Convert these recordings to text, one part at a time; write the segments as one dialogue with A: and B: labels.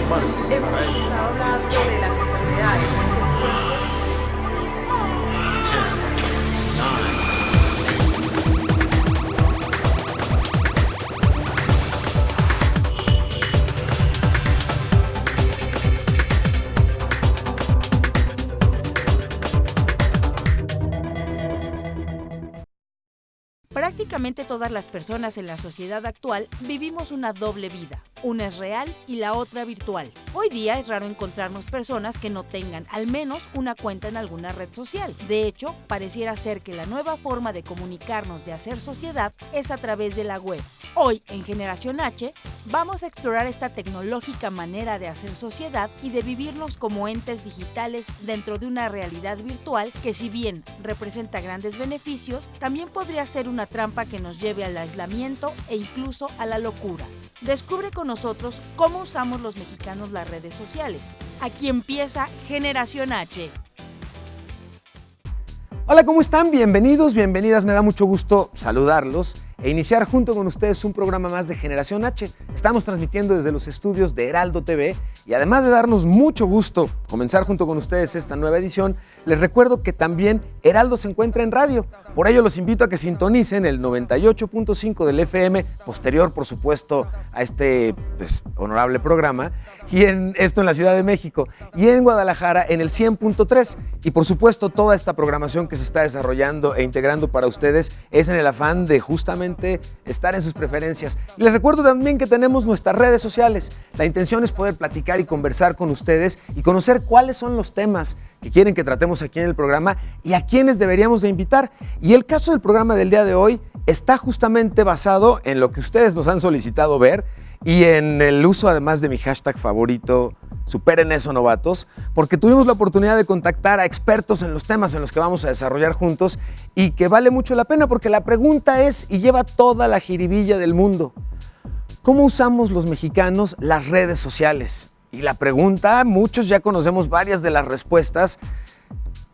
A: Hemos estado hablando de las enfermedades.
B: Prácticamente todas las personas en la sociedad actual vivimos una doble vida. Una es real y la otra virtual. Hoy día es raro encontrarnos personas que no tengan al menos una cuenta en alguna red social. De hecho, pareciera ser que la nueva forma de comunicarnos, de hacer sociedad, es a través de la web. Hoy, en Generación H, vamos a explorar esta tecnológica manera de hacer sociedad y de vivirnos como entes digitales dentro de una realidad virtual que, si bien representa grandes beneficios, también podría ser una trampa que nos lleve al aislamiento e incluso a la locura. Descubre con nosotros cómo usamos los mexicanos las redes sociales. Aquí empieza Generación H.
C: Hola, ¿cómo están? Bienvenidos, bienvenidas. Me da mucho gusto saludarlos e iniciar junto con ustedes un programa más de Generación H. Estamos transmitiendo desde los estudios de Heraldo TV y además de darnos mucho gusto comenzar junto con ustedes esta nueva edición, les recuerdo que también Heraldo se encuentra en radio. Por ello los invito a que sintonicen el 98.5 del FM, posterior por supuesto a este honorable programa, y esto en la Ciudad de México, y en Guadalajara en el 100.3. Y por supuesto toda esta programación que se está desarrollando e integrando para ustedes es en el afán de justamente estar en sus preferencias. Y les recuerdo también que tenemos nuestras redes sociales. La intención es poder platicar y conversar con ustedes y conocer cuáles son los temas que quieren que tratemos aquí en el programa y a quienes deberíamos de invitar. Y el caso del programa del día de hoy está justamente basado en lo que ustedes nos han solicitado ver y en el uso además de mi hashtag favorito, Superen eso, novatos, porque tuvimos la oportunidad de contactar a expertos en los temas en los que vamos a desarrollar juntos y que vale mucho la pena porque la pregunta es, y lleva toda la jiribilla del mundo, ¿cómo usamos los mexicanos las redes sociales? Y la pregunta, muchos ya conocemos varias de las respuestas,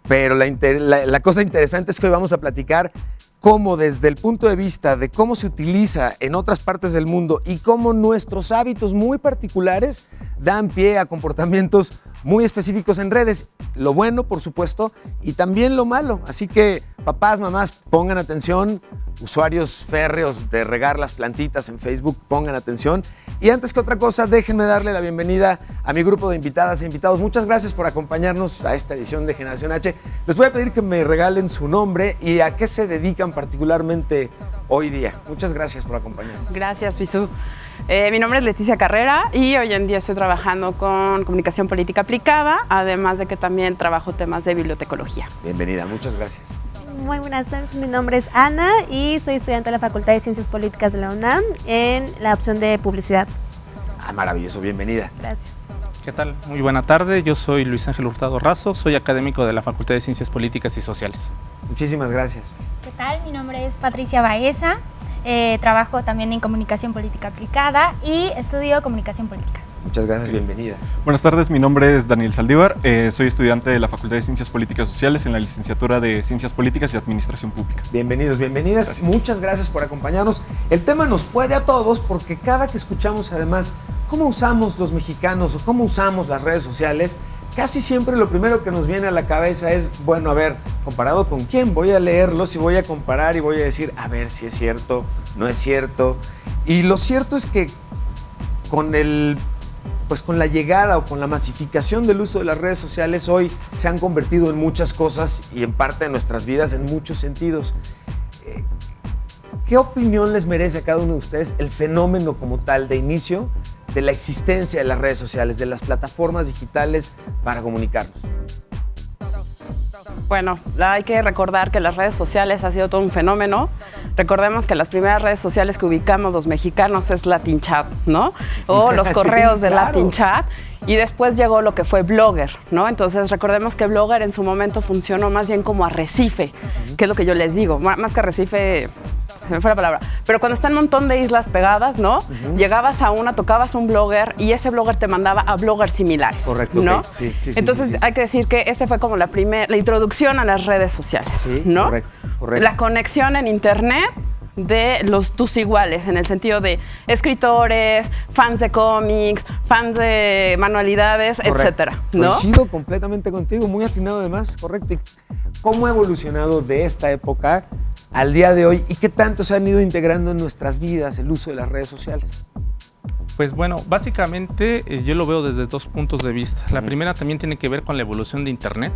C: pero la cosa interesante es que hoy vamos a platicar cómo desde el punto de vista de cómo se utiliza en otras partes del mundo y cómo nuestros hábitos muy particulares dan pie a comportamientos muy específicos en redes. Lo bueno, por supuesto, y también lo malo. Así que papás, mamás, pongan atención. Usuarios férreos de regar las plantitas en Facebook, pongan atención. Y antes que otra cosa, déjenme darle la bienvenida a mi grupo de invitadas e invitados. Muchas gracias por acompañarnos a esta edición de Generación H. Les voy a pedir que me regalen su nombre y a qué se dedican particularmente hoy día. Muchas gracias por acompañarnos.
D: Gracias, Pisú. Mi nombre es Leticia Carrera y hoy en día estoy trabajando con comunicación política aplicada, además de que también trabajo temas de bibliotecología.
C: Bienvenida, muchas gracias.
E: Muy buenas tardes, mi nombre es Ana y soy estudiante de la Facultad de Ciencias Políticas de la UNAM en la opción de publicidad.
C: Ah, maravilloso, bienvenida.
E: Gracias.
F: ¿Qué tal? Muy buena tarde, yo soy Luis Ángel Hurtado Razo, soy académico de la Facultad de Ciencias Políticas y Sociales.
C: Muchísimas gracias.
G: ¿Qué tal? Mi nombre es Patricia Baeza, trabajo también en comunicación política aplicada y estudio comunicación política.
C: Muchas gracias, bienvenida.
H: Buenas tardes, mi nombre es Daniel Saldívar, soy estudiante de la Facultad de Ciencias Políticas y Sociales en la licenciatura de Ciencias Políticas y Administración Pública.
C: Bienvenidos, bienvenidas. Gracias. Muchas gracias por acompañarnos. El tema nos puede a todos porque cada que escuchamos además cómo usamos los mexicanos o cómo usamos las redes sociales, casi siempre lo primero que nos viene a la cabeza es, bueno, a ver, ¿comparado con quién? Voy a leerlos y voy a comparar y voy a decir, a ver si es cierto, no es cierto. Y lo cierto es que con la llegada o con la masificación del uso de las redes sociales hoy se han convertido en muchas cosas y en parte de nuestras vidas en muchos sentidos. ¿Qué opinión les merece a cada uno de ustedes el fenómeno como tal de inicio de la existencia de las redes sociales, de las plataformas digitales para comunicarnos?
D: Bueno, hay que recordar que las redes sociales ha sido todo un fenómeno. Recordemos que las primeras redes sociales que ubicamos los mexicanos es Latin Chat, ¿no? O los correos
C: sí,
D: de
C: claro.
D: Latin Chat. Y después llegó lo que fue Blogger, ¿no? Entonces recordemos que Blogger en su momento funcionó más bien como arrecife, que es lo que yo les digo, más que arrecife, se me fue la palabra, pero cuando está un montón de islas pegadas, ¿no? Llegabas a una, tocabas un blogger y ese blogger te mandaba a bloggers similares.
C: Correcto,
D: ¿no?
C: Okay. Sí,
D: entonces hay que decir que ese fue como la introducción a las redes sociales,
C: Sí,
D: ¿no?
C: correcto.
D: La conexión en internet de tus iguales, en el sentido de escritores, fans de cómics, fans de manualidades,
C: Correcto.
D: etcétera, ¿no?
C: Coincido completamente contigo, muy atinado además, correcto. ¿Y cómo ha evolucionado de esta época al día de hoy y qué tanto se han ido integrando en nuestras vidas el uso de las redes sociales?
F: Pues bueno, básicamente yo lo veo desde 2 puntos de vista. La primera también tiene que ver con la evolución de Internet,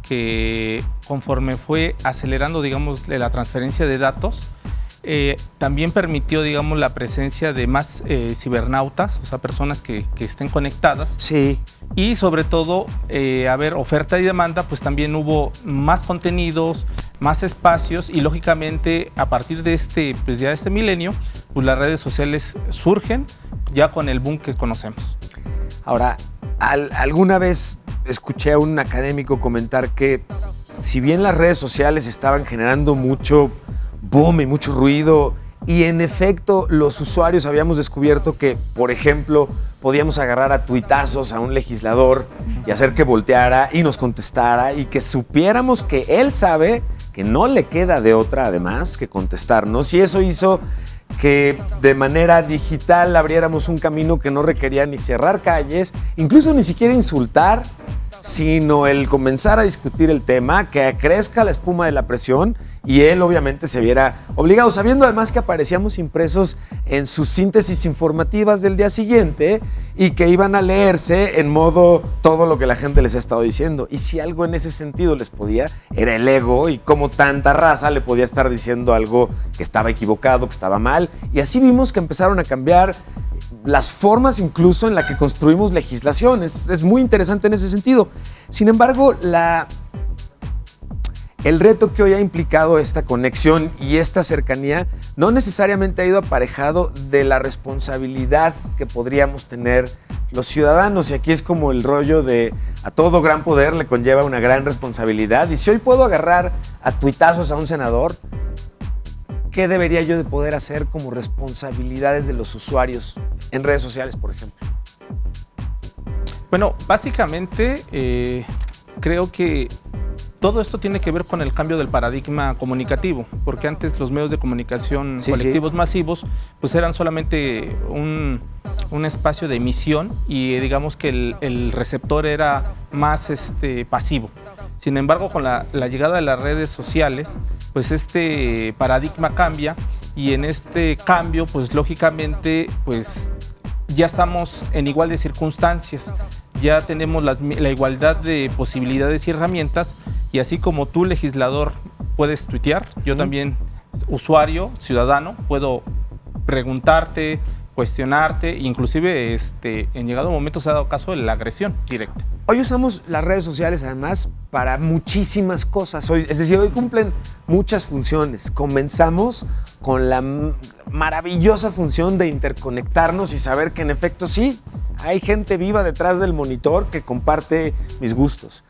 F: que conforme fue acelerando, digamos, la transferencia de datos, también permitió, digamos, la presencia de más cibernautas, o sea, personas que estén conectadas.
C: Sí.
F: Y sobre todo, a ver, oferta y demanda, pues también hubo más contenidos, más espacios y lógicamente a partir de pues ya este milenio, pues las redes sociales surgen ya con el boom que conocemos.
C: Ahora, alguna vez escuché a un académico comentar que si bien las redes sociales estaban generando mucho boom y mucho ruido, y en efecto los usuarios habíamos descubierto que, por ejemplo, podíamos agarrar a tuitazos a un legislador y hacer que volteara y nos contestara y que supiéramos que él sabe que no le queda de otra además que contestarnos, y eso hizo que de manera digital abriéramos un camino que no requería ni cerrar calles, incluso ni siquiera insultar, sino el comenzar a discutir el tema, que crezca la espuma de la presión y él obviamente se viera obligado, sabiendo además que aparecíamos impresos en sus síntesis informativas del día siguiente y que iban a leerse en modo todo lo que la gente les ha estado diciendo. Y si algo en ese sentido les podía, era el ego, y como tanta raza le podía estar diciendo algo que estaba equivocado, que estaba mal. Y así vimos que empezaron a cambiar las formas incluso en la que construimos legislación. Es muy interesante en ese sentido. Sin embargo, el reto que hoy ha implicado esta conexión y esta cercanía no necesariamente ha ido aparejado de la responsabilidad que podríamos tener los ciudadanos. Y aquí es como el rollo de a todo gran poder le conlleva una gran responsabilidad. Y si hoy puedo agarrar a tuitazos a un senador, ¿qué debería yo de poder hacer como responsabilidades de los usuarios en redes sociales, por ejemplo?
F: Bueno, básicamente creo que todo esto tiene que ver con el cambio del paradigma comunicativo, porque antes los medios de comunicación colectivos masivos pues eran solamente un espacio de emisión y digamos que el receptor era más pasivo. Sin embargo, con la llegada de las redes sociales, pues este paradigma cambia, y en este cambio, pues lógicamente, pues ya estamos en igual de circunstancias, ya tenemos la igualdad de posibilidades y herramientas, y así como tú, legislador, puedes tuitear, yo también, usuario, ciudadano, puedo preguntarte, cuestionarte, inclusive en llegado momento se ha dado caso de la agresión directa.
C: Hoy usamos las redes sociales además para muchísimas cosas. Es decir, hoy cumplen muchas funciones. Comenzamos con la maravillosa función de interconectarnos y saber que en efecto sí, hay gente viva detrás del monitor que comparte mis gustos.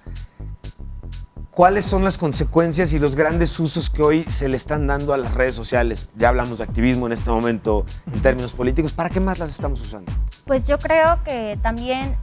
C: ¿Cuáles son las consecuencias y los grandes usos que hoy se le están dando a las redes sociales? Ya hablamos de activismo en este momento en términos políticos. ¿Para qué más las estamos usando?
G: Pues yo creo que también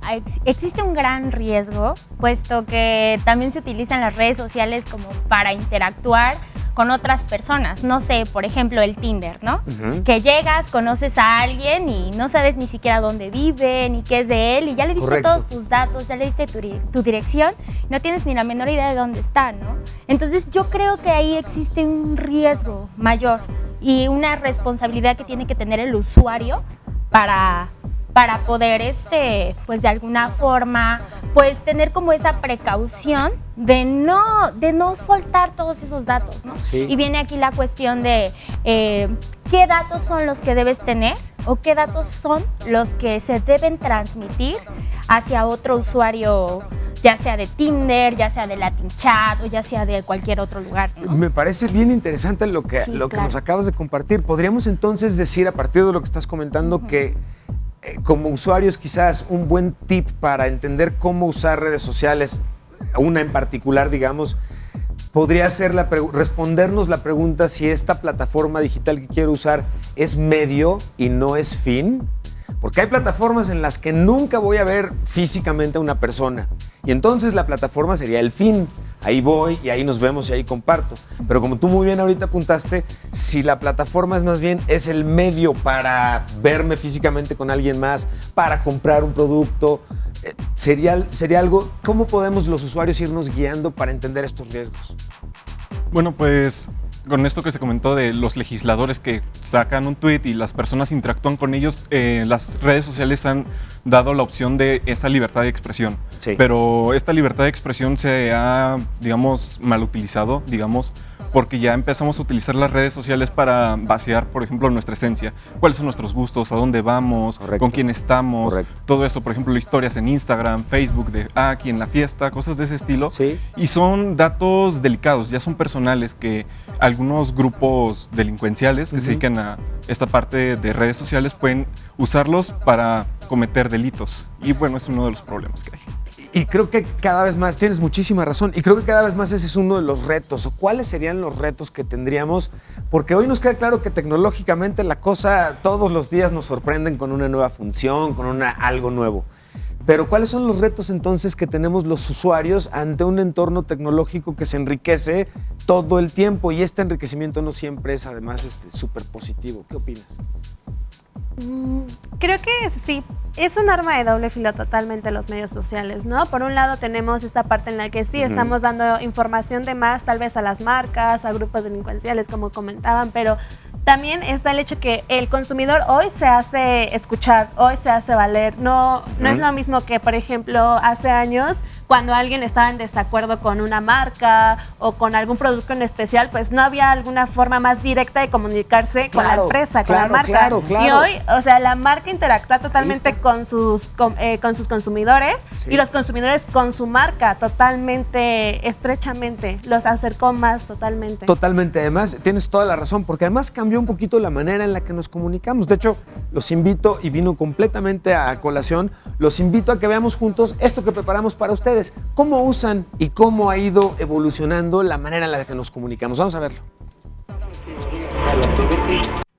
G: existe un gran riesgo, puesto que también se utilizan las redes sociales como para interactuar con otras personas. No sé, por ejemplo, el Tinder, ¿no? Que llegas, conoces a alguien y no sabes ni siquiera dónde vive, ni qué es de él, y ya le diste todos tus datos, ya le diste tu dirección, no tienes ni la menor idea de dónde está, ¿no? Entonces yo creo que ahí existe un riesgo mayor y una responsabilidad que tiene que tener el usuario para poder, pues de alguna forma, pues tener como esa precaución de no soltar todos esos datos, ¿no? Sí. Y viene aquí la cuestión de qué datos son los que debes tener o qué datos son los que se deben transmitir hacia otro usuario, ya sea de Tinder, ya sea de Latin Chat o ya sea de cualquier otro lugar, ¿no?
C: Me parece bien interesante lo que nos acabas de compartir. ¿Podríamos entonces decir, a partir de lo que estás comentando, que como usuarios quizás un buen tip para entender cómo usar redes sociales, una en particular, digamos, podría ser respondernos la pregunta si esta plataforma digital que quiero usar es medio y no es fin? Porque hay plataformas en las que nunca voy a ver físicamente a una persona y entonces la plataforma sería el fin. ahí voy y ahí nos vemos y ahí comparto. Pero como tú muy bien ahorita apuntaste, si la plataforma es más bien es el medio para verme físicamente con alguien más, para comprar un producto, sería algo, ¿cómo podemos los usuarios irnos guiando para entender estos riesgos?
H: Bueno, pues con esto que se comentó de los legisladores que sacan un tuit y las personas interactúan con ellos, las redes sociales han dado la opción de esa libertad de expresión.
C: Sí.
H: Pero esta libertad de expresión se ha, digamos, mal utilizado, digamos, porque ya empezamos a utilizar las redes sociales para vaciar, por ejemplo, nuestra esencia. ¿Cuáles son nuestros gustos? ¿A dónde vamos?
C: Correcto.
H: ¿Con quién estamos?
C: Correcto.
H: Todo eso, por ejemplo, historias en Instagram, Facebook, de aquí en la fiesta, cosas de ese estilo.
C: Sí.
H: Y son datos delicados, ya son personales que algunos grupos delincuenciales que se dedican a esta parte de redes sociales pueden usarlos para cometer delitos. Y bueno, es uno de los problemas que hay.
C: Y creo que cada vez más, tienes muchísima razón, y creo que cada vez más ese es uno de los retos. ¿O cuáles serían los retos que tendríamos? Porque hoy nos queda claro que tecnológicamente la cosa todos los días nos sorprenden con una nueva función, con algo nuevo. Pero ¿cuáles son los retos entonces que tenemos los usuarios ante un entorno tecnológico que se enriquece todo el tiempo? Y este enriquecimiento no siempre es además súper positivo. ¿Qué opinas?
E: Creo que sí, es un arma de doble filo totalmente los medios sociales, ¿no? Por un lado tenemos esta parte en la que sí estamos dando información de más, tal vez a las marcas, a grupos delincuenciales, como comentaban, pero también está el hecho que el consumidor hoy se hace escuchar, hoy se hace valer. No es lo mismo que, por ejemplo, hace años, cuando alguien estaba en desacuerdo con una marca o con algún producto en especial, pues no había alguna forma más directa de comunicarse con la empresa, con la marca.
C: Claro.
E: Y hoy, o sea, la marca interactúa totalmente con sus consumidores, y los consumidores con su marca totalmente, estrechamente, los acercó más totalmente.
C: Totalmente, además tienes toda la razón, porque además cambió un poquito la manera en la que nos comunicamos. De hecho, los invito, y vino completamente a colación, los invito a que veamos juntos esto que preparamos para ustedes. ¿Cómo usan y cómo ha ido evolucionando la manera en la que nos comunicamos? Vamos a verlo.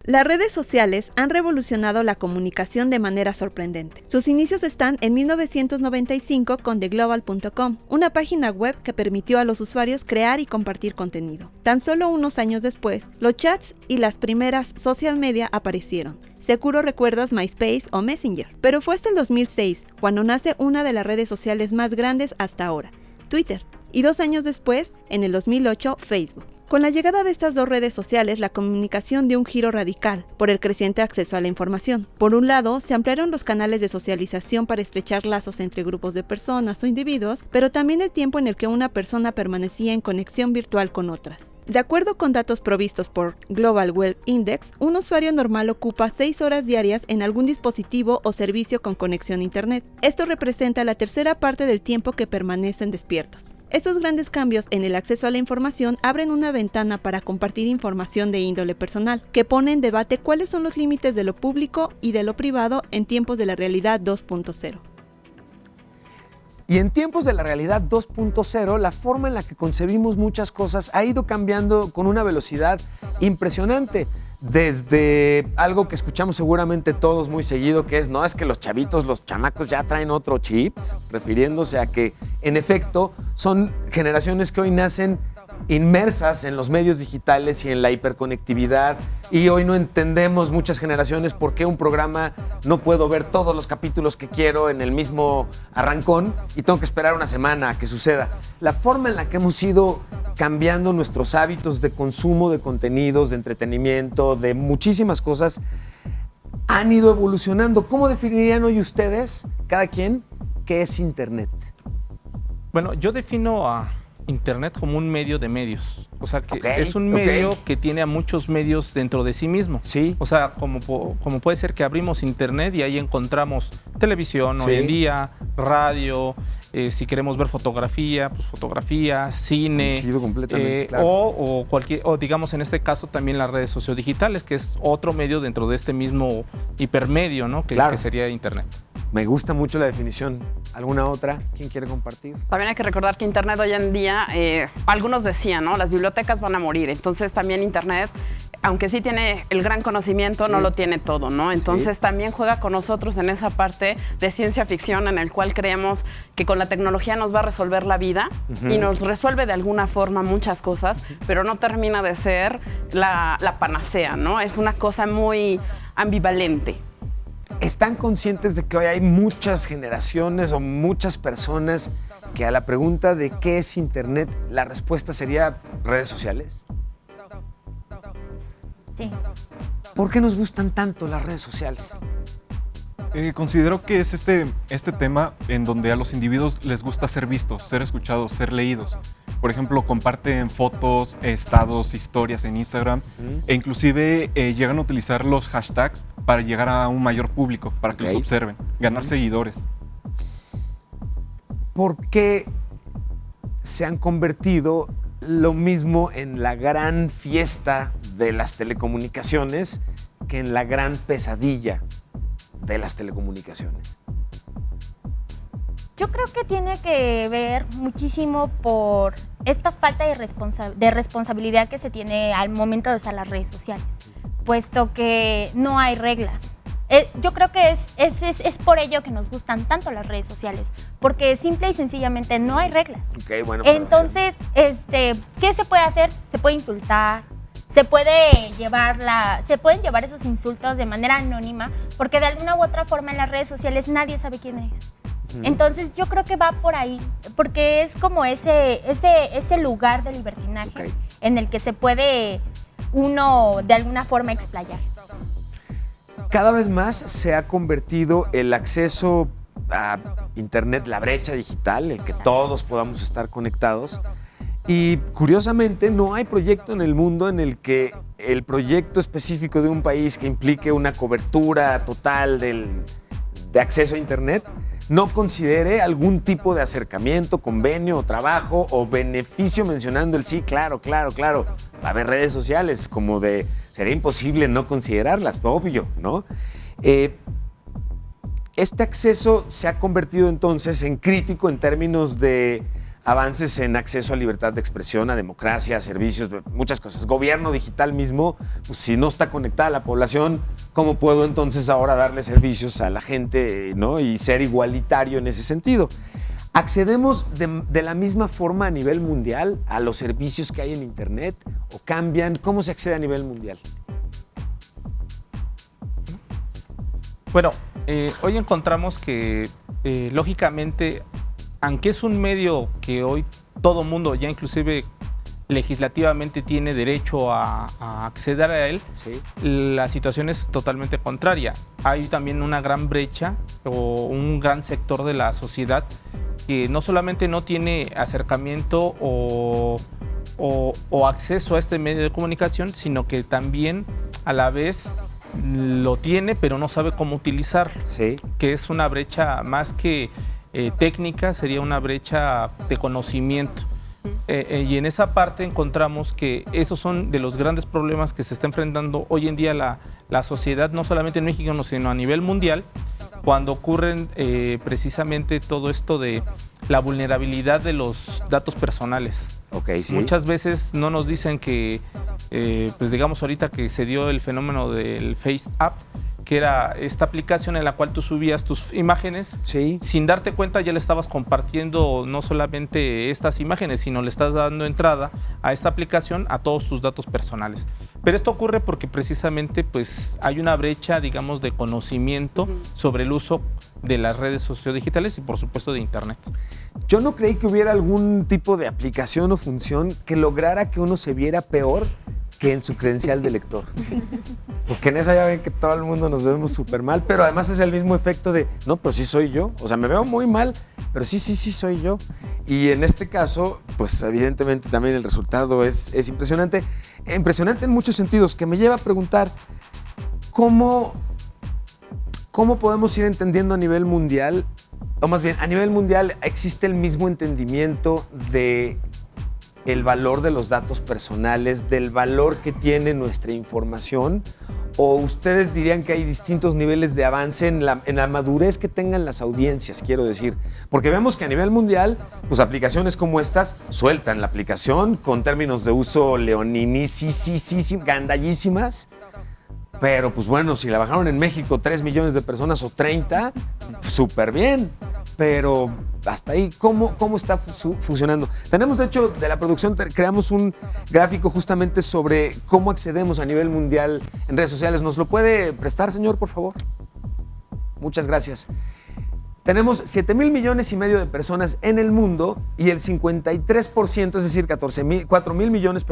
I: Las redes sociales han revolucionado la comunicación de manera sorprendente. Sus inicios están en 1995 con TheGlobal.com, una página web que permitió a los usuarios crear y compartir contenido. Tan solo unos años después, los chats y las primeras social media aparecieron. Seguro recuerdas MySpace o Messenger, pero fue hasta el 2006 cuando nace una de las redes sociales más grandes hasta ahora, Twitter, y 2 años después, en el 2008, Facebook. Con la llegada de estas dos redes sociales, la comunicación dio un giro radical por el creciente acceso a la información. Por un lado, se ampliaron los canales de socialización para estrechar lazos entre grupos de personas o individuos, pero también el tiempo en el que una persona permanecía en conexión virtual con otras. De acuerdo con datos provistos por Global Web Index, un usuario normal ocupa 6 horas diarias en algún dispositivo o servicio con conexión a Internet. Esto representa la tercera parte del tiempo que permanecen despiertos. Estos grandes cambios en el acceso a la información abren una ventana para compartir información de índole personal, que pone en debate cuáles son los límites de lo público y de lo privado en tiempos de la realidad 2.0.
C: Y en tiempos de la realidad 2.0, la forma en la que concebimos muchas cosas ha ido cambiando con una velocidad impresionante. Desde algo que escuchamos seguramente todos muy seguido, que es, no, es que los chavitos, los chamacos ya traen otro chip, refiriéndose a que, en efecto, son generaciones que hoy nacen inmersas en los medios digitales y en la hiperconectividad, y hoy no entendemos muchas generaciones por qué un programa no puedo ver todos los capítulos que quiero en el mismo arrancón y tengo que esperar una semana a que suceda. La forma en la que hemos ido cambiando nuestros hábitos de consumo de contenidos, de entretenimiento, de muchísimas cosas, han ido evolucionando. ¿Cómo definirían hoy ustedes, cada quien, qué es Internet?
F: Bueno, yo defino a Internet como un medio de medios. O sea, que es un medio que tiene a muchos medios dentro de sí mismo.
C: Sí.
F: O sea, como puede ser que abrimos Internet y ahí encontramos televisión hoy en día, radio, si queremos ver fotografía, pues fotografía, cine.
C: Completamente, claro.
F: o digamos en este caso también las redes sociodigitales, que es otro medio dentro de este mismo hipermedio, ¿no? Que sería Internet.
C: Me gusta mucho la definición. ¿Alguna otra? ¿Quién quiere compartir?
D: También hay que recordar que Internet hoy en día, algunos decían, ¿no? Las bibliotecas van a morir, entonces también Internet aunque sí tiene el gran conocimiento, no lo tiene todo, ¿no? Entonces también juega con nosotros en esa parte de ciencia ficción en el cual creemos que con la tecnología nos va a resolver la vida y nos resuelve de alguna forma muchas cosas, pero no termina de ser la panacea, ¿no? Es una cosa muy ambivalente.
C: ¿Están conscientes de que hoy hay muchas generaciones o muchas personas que a la pregunta de qué es Internet, la respuesta sería redes sociales?
G: Sí.
C: ¿Por qué nos gustan tanto las redes sociales?
H: Considero que es este tema en donde a los individuos les gusta ser vistos, ser escuchados, ser leídos. Por ejemplo, comparten fotos, estados, historias en Instagram e inclusive llegan a utilizar los hashtags para llegar a un mayor público, para que los observen, ganar seguidores. ¿Por qué se han convertido lo mismo en la gran fiesta de las telecomunicaciones que en la gran pesadilla de las telecomunicaciones?
G: Yo creo que tiene que ver muchísimo por esta falta de responsabilidad que se tiene al momento de usar las redes sociales, puesto que no hay reglas. Yo creo que es por ello que nos gustan tanto las redes sociales, porque simple y sencillamente no hay reglas.
C: Okay, bueno,
G: entonces, ¿qué se puede hacer? Se puede insultar, se pueden llevar esos insultos de manera anónima, porque de alguna u otra forma en las redes sociales nadie sabe quién es. Entonces yo creo que va por ahí, porque es como ese lugar de libertinaje en el que se puede uno de alguna forma explayar.
C: Cada vez más se ha convertido el acceso a Internet, la brecha digital, el que todos podamos estar conectados. Y curiosamente no hay proyecto en el mundo en el que el proyecto específico de un país que implique una cobertura total de acceso a Internet no considere algún tipo de acercamiento, convenio o trabajo o beneficio mencionando el sí, claro. Va a haber redes sociales, como de sería imposible no considerarlas, obvio, ¿no? Este acceso se ha convertido entonces en crítico en términos de avances en acceso a libertad de expresión, a democracia, a servicios, muchas cosas. Gobierno digital mismo, pues, si no está conectada la población, ¿cómo puedo entonces ahora darle servicios a la gente, ¿no? Y ser igualitario en ese sentido? ¿Accedemos de la misma forma a nivel mundial a los servicios que hay en Internet o cambian? ¿Cómo se accede a nivel mundial?
F: Bueno, hoy encontramos que lógicamente, aunque es un medio que hoy todo mundo ya inclusive legislativamente tiene derecho a acceder a él, la situación es totalmente contraria. Hay también una gran brecha o un gran sector de la sociedad que no solamente no tiene acercamiento o acceso a este medio de comunicación, sino que también a la vez lo tiene, pero no sabe cómo utilizarlo, que es una brecha más que técnica, sería una brecha de conocimiento. Y en esa parte encontramos que esos son de los grandes problemas que se está enfrentando hoy en día la sociedad, no solamente en México, sino a nivel mundial, cuando ocurren precisamente todo esto de la vulnerabilidad de los datos personales. Muchas veces no nos dicen que, pues digamos ahorita que se dio el fenómeno del Face App, que era esta aplicación en la cual tú subías tus imágenes, sin darte cuenta ya le estabas compartiendo no solamente estas imágenes, sino le estás dando entrada a esta aplicación a todos tus datos personales. Pero esto ocurre porque precisamente pues, hay una brecha, digamos, de conocimiento sobre el uso de las redes sociodigitales y por supuesto de Internet.
C: Yo no creí que hubiera algún tipo de aplicación o función que lograra que uno se viera peor que en su credencial de lector. Porque en esa ya ven que todo el mundo nos vemos súper mal, pero además es el mismo efecto de, no, pero sí soy yo. O sea, me veo muy mal, pero sí soy yo. Y en este caso, pues evidentemente también el resultado es impresionante. Impresionante en muchos sentidos, que me lleva a preguntar cómo podemos ir entendiendo a nivel mundial, o más bien, a nivel mundial existe el mismo entendimiento de el valor de los datos personales, del valor que tiene nuestra información, ¿O ustedes dirían que hay distintos niveles de avance en la madurez que tengan las audiencias, quiero decir? Porque vemos que a nivel mundial, pues aplicaciones como estas sueltan la aplicación con términos de uso gandallísimas. Pero pues bueno, si la bajaron en México 3 millones de personas o 30, súper bien. Pero hasta ahí, ¿cómo está funcionando? Tenemos, de hecho, de la producción, creamos un gráfico justamente sobre cómo accedemos a nivel mundial en redes sociales. ¿Nos lo puede prestar, señor, por favor? Muchas gracias. Tenemos 7,000 millones y medio de personas en el mundo y el 53%, es decir, 4,000 millones,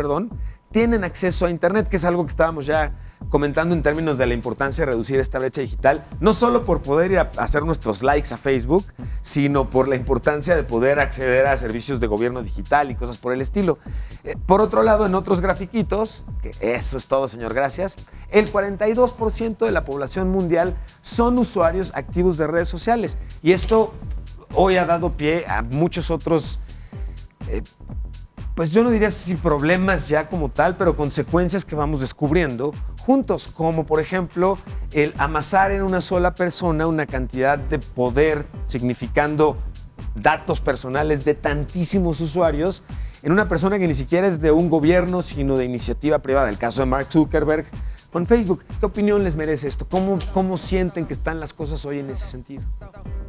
C: tienen acceso a Internet, que es algo que estábamos ya comentando en términos de la importancia de reducir esta brecha digital, no solo por poder ir a hacer nuestros likes a Facebook, sino por la importancia de poder acceder a servicios de gobierno digital y cosas por el estilo. Por otro lado, en otros grafiquitos, que eso es todo, señor, gracias, el 42% de la población mundial son usuarios activos de redes sociales. Y esto hoy ha dado pie a muchos otros, pues yo no diría si problemas ya como tal, pero consecuencias que vamos descubriendo juntos, como por ejemplo el amasar en una sola persona una cantidad de poder significando datos personales de tantísimos usuarios en una persona que ni siquiera es de un gobierno, sino de iniciativa privada. El caso de Mark Zuckerberg con Facebook. ¿Qué opinión les merece esto? ¿Cómo sienten que están las cosas hoy en ese sentido?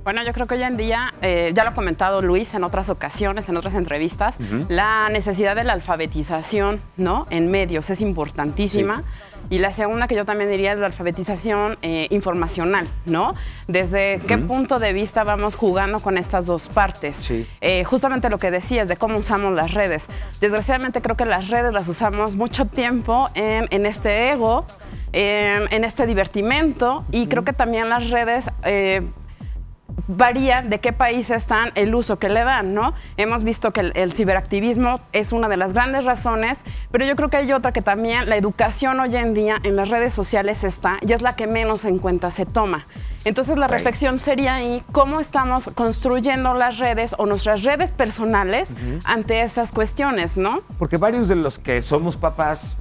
D: Bueno, yo creo que hoy en día, ya lo ha comentado Luis en otras ocasiones, en otras entrevistas, la necesidad de la alfabetización, ¿no?, en medios es importantísima. Sí. Y la segunda que yo también diría es la alfabetización informacional, ¿no? Desde qué punto de vista vamos jugando con estas dos partes. Sí. Justamente lo que decías de cómo usamos las redes. Desgraciadamente creo que las redes las usamos mucho tiempo en este ego, en este divertimento, y creo que también las redes varía de qué país están, el uso que le dan, ¿no? Hemos visto que el ciberactivismo es una de las grandes razones, pero yo creo que hay otra que también la educación hoy en día en las redes sociales está, y es la que menos en cuenta se toma. Entonces la reflexión sería ahí, ¿cómo estamos construyendo las redes o nuestras redes personales ante esas cuestiones, ¿no?
C: Porque varios de los que somos papás,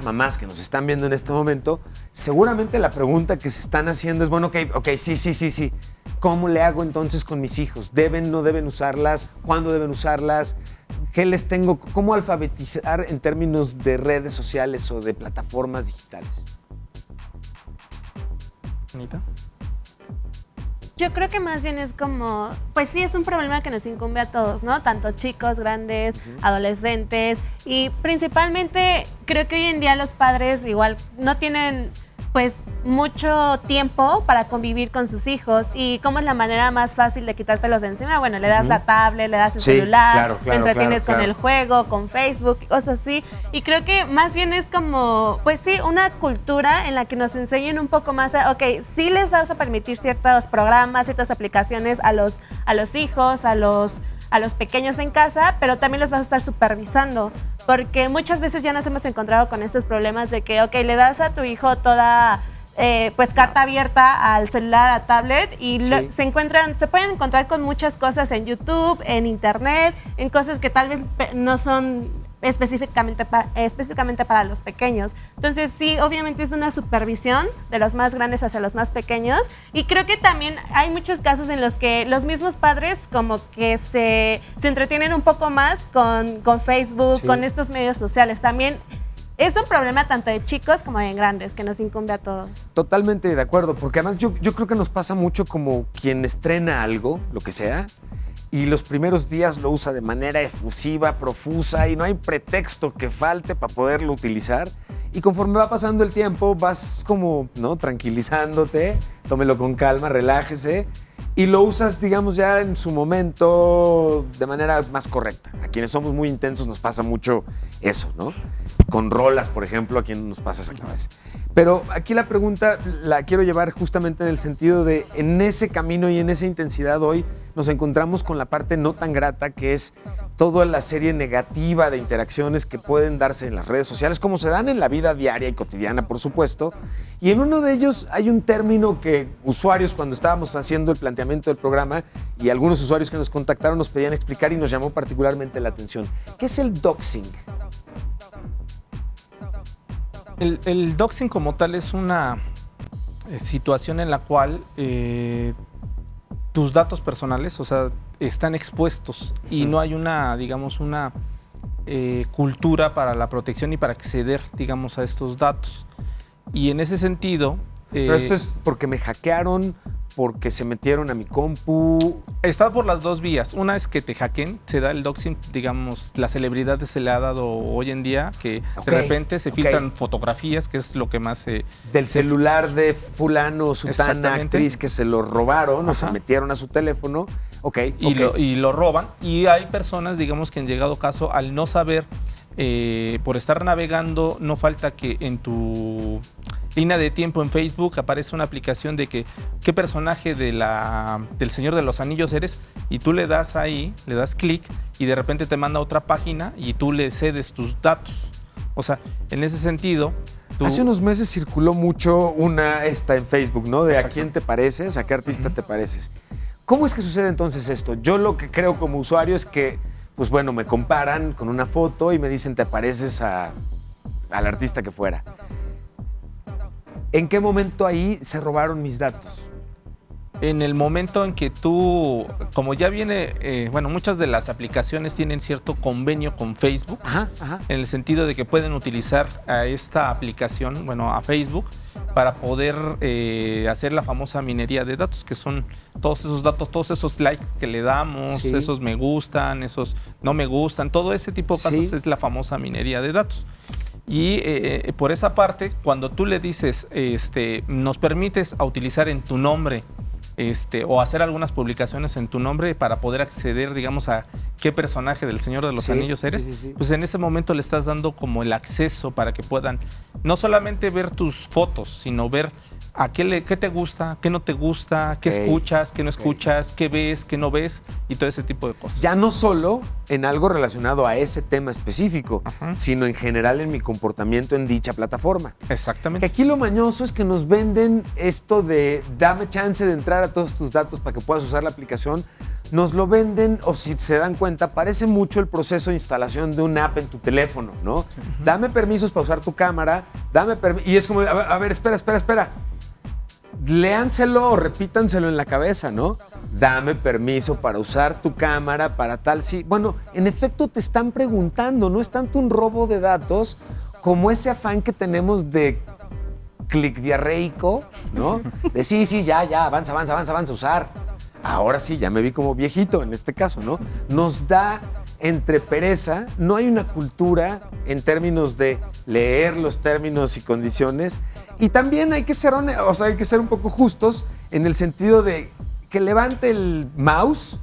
C: mamás que nos están viendo en este momento, seguramente la pregunta que se están haciendo es, bueno, ok, sí. ¿Cómo le hago entonces con mis hijos? ¿Deben, no deben usarlas? ¿Cuándo deben usarlas? ¿Qué les tengo? ¿Cómo alfabetizar en términos de redes sociales o de plataformas digitales?
F: Anita.
E: Yo creo que más bien es como, pues sí, es un problema que nos incumbe a todos, ¿no? Tanto chicos, grandes, adolescentes, y principalmente creo que hoy en día los padres igual no tienen pues mucho tiempo para convivir con sus hijos. ¿Y cómo es la manera más fácil de quitártelos de encima? Bueno, le das la tablet, le das el celular, lo entretienes con el juego, con Facebook, cosas así. Y creo que más bien es como, pues sí, una cultura en la que nos enseñen un poco más a, ok, sí les vas a permitir ciertos programas, ciertas aplicaciones a los hijos, a los pequeños en casa, pero también los vas a estar supervisando, porque muchas veces ya nos hemos encontrado con estos problemas de que, ok, le das a tu hijo toda, pues carta abierta al celular, a tablet, y se pueden encontrar con muchas cosas en YouTube, en Internet, en cosas que tal vez no son específicamente para los pequeños. Entonces sí, obviamente es una supervisión de los más grandes hacia los más pequeños, y creo que también hay muchos casos en los que los mismos padres como que se entretienen un poco más con Facebook, con estos medios sociales. También es un problema tanto de chicos como de grandes que nos incumbe a todos.
C: Totalmente de acuerdo, porque además yo creo que nos pasa mucho como quien estrena algo, lo que sea, y los primeros días lo usa de manera efusiva, profusa, y no hay pretexto que falte para poderlo utilizar. Y conforme va pasando el tiempo, vas como, ¿no?, tranquilizándote, tómelo con calma, relájese, y lo usas, digamos, ya en su momento de manera más correcta. A quienes somos muy intensos nos pasa mucho eso, ¿no? Con rolas, por ejemplo, a quienes nos pasa esa clase. Pero aquí la pregunta la quiero llevar justamente en el sentido de, en ese camino y en esa intensidad hoy, nos encontramos con la parte no tan grata, que es toda la serie negativa de interacciones que pueden darse en las redes sociales, como se dan en la vida diaria y cotidiana, por supuesto. Y en uno de ellos hay un término que usuarios, cuando estábamos haciendo el planteamiento del programa, y algunos usuarios que nos contactaron nos pedían explicar y nos llamó particularmente la atención. ¿Qué es el doxing?
F: El doxing como tal es una situación en la cual tus datos personales, o sea, están expuestos y no hay una, digamos, una cultura para la protección y para acceder, digamos, a estos datos. Y en ese sentido...
C: Pero esto es porque me hackearon, porque se metieron a mi compu.
F: Está por las dos vías. Una es que te hackeen, se da el doxing, digamos, las celebridades se le ha dado hoy en día, que de repente se filtran fotografías, que es lo que más se...
C: Del celular de fulano, sutana, actriz, que se lo robaron o se metieron a su teléfono.
F: Y lo roban. Y hay personas, digamos, que han llegado caso al no saber, por estar navegando, no falta que en tu línea de tiempo en Facebook aparece una aplicación de que qué personaje del Señor de los Anillos eres, y tú le das ahí, le das clic y de repente te manda a otra página y tú le cedes tus datos. O sea, en ese sentido...
C: Hace unos meses circuló mucho una en Facebook, ¿no? De a quién te pareces, a qué artista te pareces. ¿Cómo es que sucede entonces esto? Yo lo que creo como usuario es que, pues bueno, me comparan con una foto y me dicen te pareces al artista que fuera. ¿En qué momento ahí se robaron mis datos?
F: En el momento en que tú, como ya viene, muchas de las aplicaciones tienen cierto convenio con Facebook, en el sentido de que pueden utilizar a esta aplicación, a Facebook, para poder hacer la famosa minería de datos, que son todos esos datos, todos esos likes que le damos, esos me gustan, esos no me gustan, todo ese tipo de casos es la famosa minería de datos. Y por esa parte, cuando tú le dices, nos permites a utilizar en tu nombre, o hacer algunas publicaciones en tu nombre para poder acceder, digamos, a qué personaje del Señor de los Anillos eres, pues en ese momento le estás dando como el acceso para que puedan no solamente ver tus fotos, sino ver a qué te gusta, qué no te gusta, qué escuchas, qué no escuchas, qué ves, qué no ves y todo ese tipo de cosas.
C: Ya no solo en algo relacionado a ese tema específico, sino en general en mi comportamiento en dicha plataforma.
F: Exactamente.
C: Que aquí lo mañoso es que nos venden esto de dame chance de entrar a todos tus datos para que puedas usar la aplicación. Nos lo venden, o si se dan cuenta, parece mucho el proceso de instalación de una app en tu teléfono, ¿no? Dame permisos para usar tu cámara, y es como, a ver, espera. Léanselo o repítanselo en la cabeza, ¿no? Dame permiso para usar tu cámara, para tal, sí. Bueno, en efecto te están preguntando, no es tanto un robo de datos como ese afán que tenemos de clic diarreico, ¿no? De sí, ya, avanza a usar. Ahora sí, ya me vi como viejito en este caso, ¿no? Nos da entre pereza, no hay una cultura en términos de leer los términos y condiciones. Y también hay que ser hay que ser un poco justos en el sentido de que levante el mouse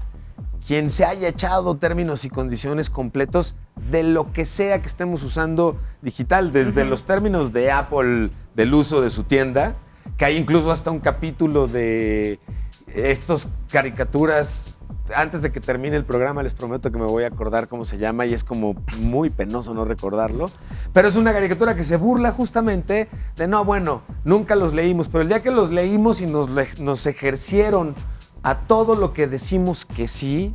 C: quien se haya echado términos y condiciones completos de lo que sea que estemos usando digital, desde los términos de Apple del uso de su tienda, que hay incluso hasta un capítulo de estos caricaturas. Antes de que termine el programa les prometo que me voy a acordar cómo se llama y es como muy penoso no recordarlo. Pero es una caricatura que se burla justamente de nunca los leímos, pero el día que los leímos y nos ejercieron a todo lo que decimos que sí,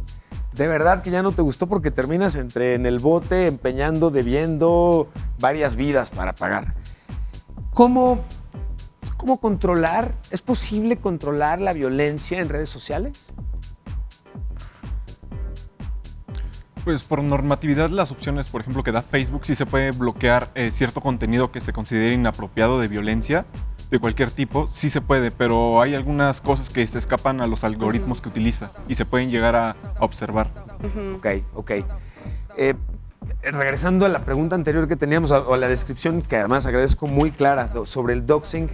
C: de verdad que ya no te gustó porque terminas en el bote empeñando, debiendo varias vidas para pagar. ¿Cómo controlar? ¿Es posible controlar la violencia en redes sociales?
H: Pues por normatividad las opciones, por ejemplo, que da Facebook, sí se puede bloquear cierto contenido que se considere inapropiado de violencia de cualquier tipo, sí se puede, pero hay algunas cosas que se escapan a los algoritmos que utiliza y se pueden llegar a observar.
C: Ok. Regresando a la pregunta anterior que teníamos, o a la descripción que además agradezco muy clara sobre el doxing.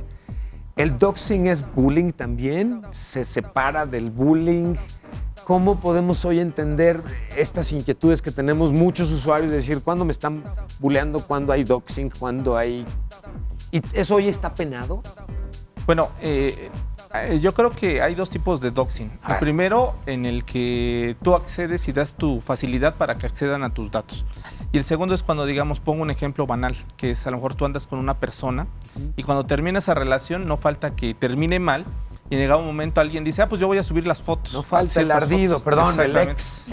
C: ¿El doxing es bullying también? ¿Se separa del bullying? ¿Cómo podemos hoy entender estas inquietudes que tenemos muchos usuarios? Es decir, ¿cuándo me están bulleando? ¿Cuándo hay doxing? ¿Cuándo hay...? ¿Y eso hoy está penado?
F: Bueno, yo creo que hay dos tipos de doxing. El primero, en el que tú accedes y das tu facilidad para que accedan a tus datos. Y el segundo es cuando, digamos, pongo un ejemplo banal, que es a lo mejor tú andas con una persona y cuando termina esa relación no falta que termine mal y llegado un momento alguien dice, pues yo voy a subir las fotos.
C: No falta el ardido, perdón, el ex.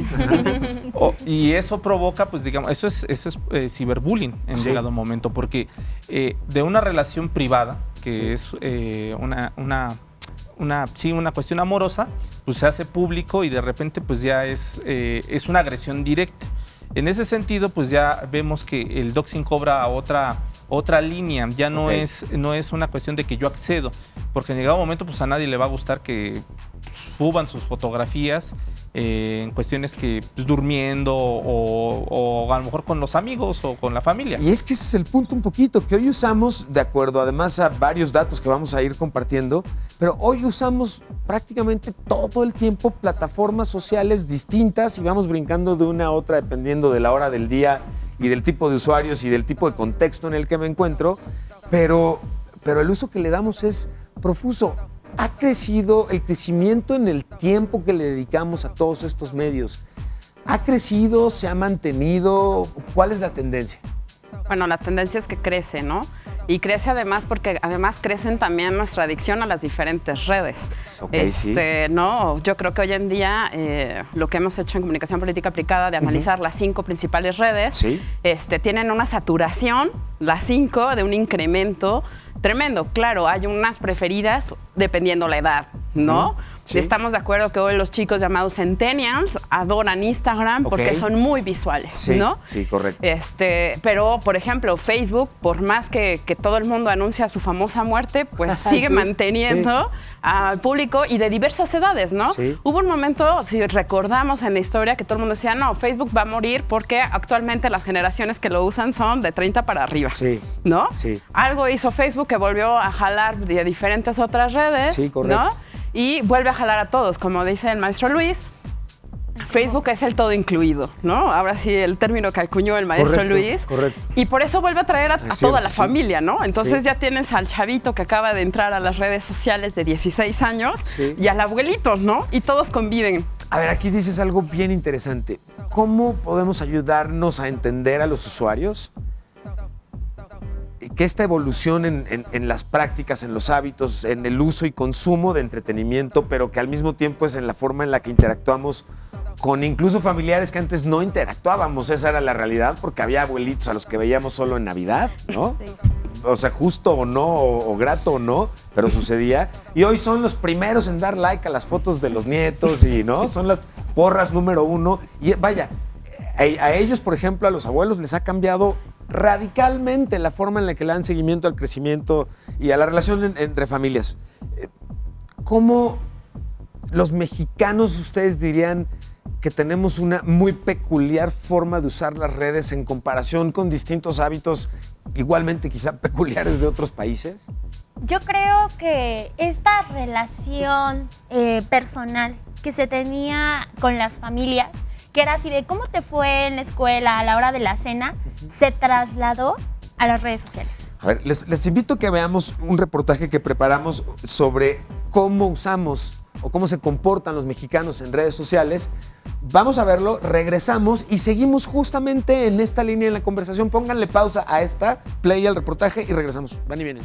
F: Y eso provoca, pues digamos, eso es ciberbullying en llegado un momento, porque de una relación privada, que es una cuestión amorosa, pues se hace público y de repente pues ya es una agresión directa. En ese sentido, pues ya vemos que el doxing cobra otra línea, ya no es una cuestión de que yo accedo, porque en llegado un momento pues a nadie le va a gustar que suban sus fotografías en cuestiones que pues, durmiendo o a lo mejor con los amigos o con la familia.
C: Y es que ese es el punto un poquito, que hoy usamos, de acuerdo además a varios datos que vamos a ir compartiendo, pero hoy usamos prácticamente todo el tiempo plataformas sociales distintas y vamos brincando de una a otra dependiendo de la hora del día y del tipo de usuarios y del tipo de contexto en el que me encuentro, pero el uso que le damos es profuso. ¿Ha crecido el crecimiento en el tiempo que le dedicamos a todos estos medios? ¿Ha crecido? ¿Se ha mantenido? ¿Cuál es la tendencia?
D: Bueno, la tendencia es que crece, ¿no? Y crece además porque además crecen también nuestra adicción a las diferentes redes.
C: Okay, sí.
D: ¿No? Yo creo que hoy en día lo que hemos hecho en Comunicación Política Aplicada de analizar las 5 principales redes,
C: ¿sí?
D: Tienen una saturación, las 5, de un incremento tremendo. Claro, hay unas preferidas dependiendo la edad, ¿no? Sí. Estamos de acuerdo que hoy los chicos llamados centennials adoran Instagram porque son muy visuales,
C: sí,
D: ¿no?
C: Sí, correcto.
D: Pero, por ejemplo, Facebook, por más que todo el mundo anuncia su famosa muerte, pues sigue manteniendo al público y de diversas edades, ¿no?
C: Sí.
D: Hubo un momento, si recordamos en la historia, que todo el mundo decía, no, Facebook va a morir porque actualmente las generaciones que lo usan son de 30 para arriba, ¿no?
C: Sí.
D: Algo hizo Facebook que volvió a jalar de diferentes otras redes,
C: sí, correcto.
D: ¿no? Y vuelve a jalar a todos, como dice el maestro Luis. Facebook es el todo incluido, ¿no? Ahora sí, el término que acuñó el maestro Luis.
C: Correcto.
D: Y por eso vuelve a traer a toda la familia, ¿no? Entonces ya tienes al chavito que acaba de entrar a las redes sociales de 16 años y al abuelito, ¿no? Y todos conviven.
C: A ver, aquí dices algo bien interesante. ¿Cómo podemos ayudarnos a entender a los usuarios que esta evolución en las prácticas, en los hábitos, en el uso y consumo de entretenimiento, pero que al mismo tiempo es en la forma en la que interactuamos con incluso familiares que antes no interactuábamos? Esa era la realidad, porque había abuelitos a los que veíamos solo en Navidad, ¿no? Sí. O sea, justo o no, o grato o no, pero sucedía. Y hoy son los primeros en dar like a las fotos de los nietos y, ¿no? Son las porras número 1. Y vaya, a ellos, por ejemplo, a los abuelos les ha cambiado radicalmente la forma en la que le dan seguimiento al crecimiento y a la relación entre familias. ¿Cómo los mexicanos, ustedes dirían que tenemos una muy peculiar forma de usar las redes en comparación con distintos hábitos igualmente quizá peculiares de otros países?
G: Yo creo que esta relación personal que se tenía con las familias, que era así de cómo te fue en la escuela a la hora de la cena, se trasladó a las redes sociales.
C: A ver, les invito a que veamos un reportaje que preparamos sobre cómo usamos o cómo se comportan los mexicanos en redes sociales. Vamos a verlo, regresamos y seguimos justamente en esta línea en la conversación. Pónganle pausa a esta, play al reportaje y regresamos. Van y vienen.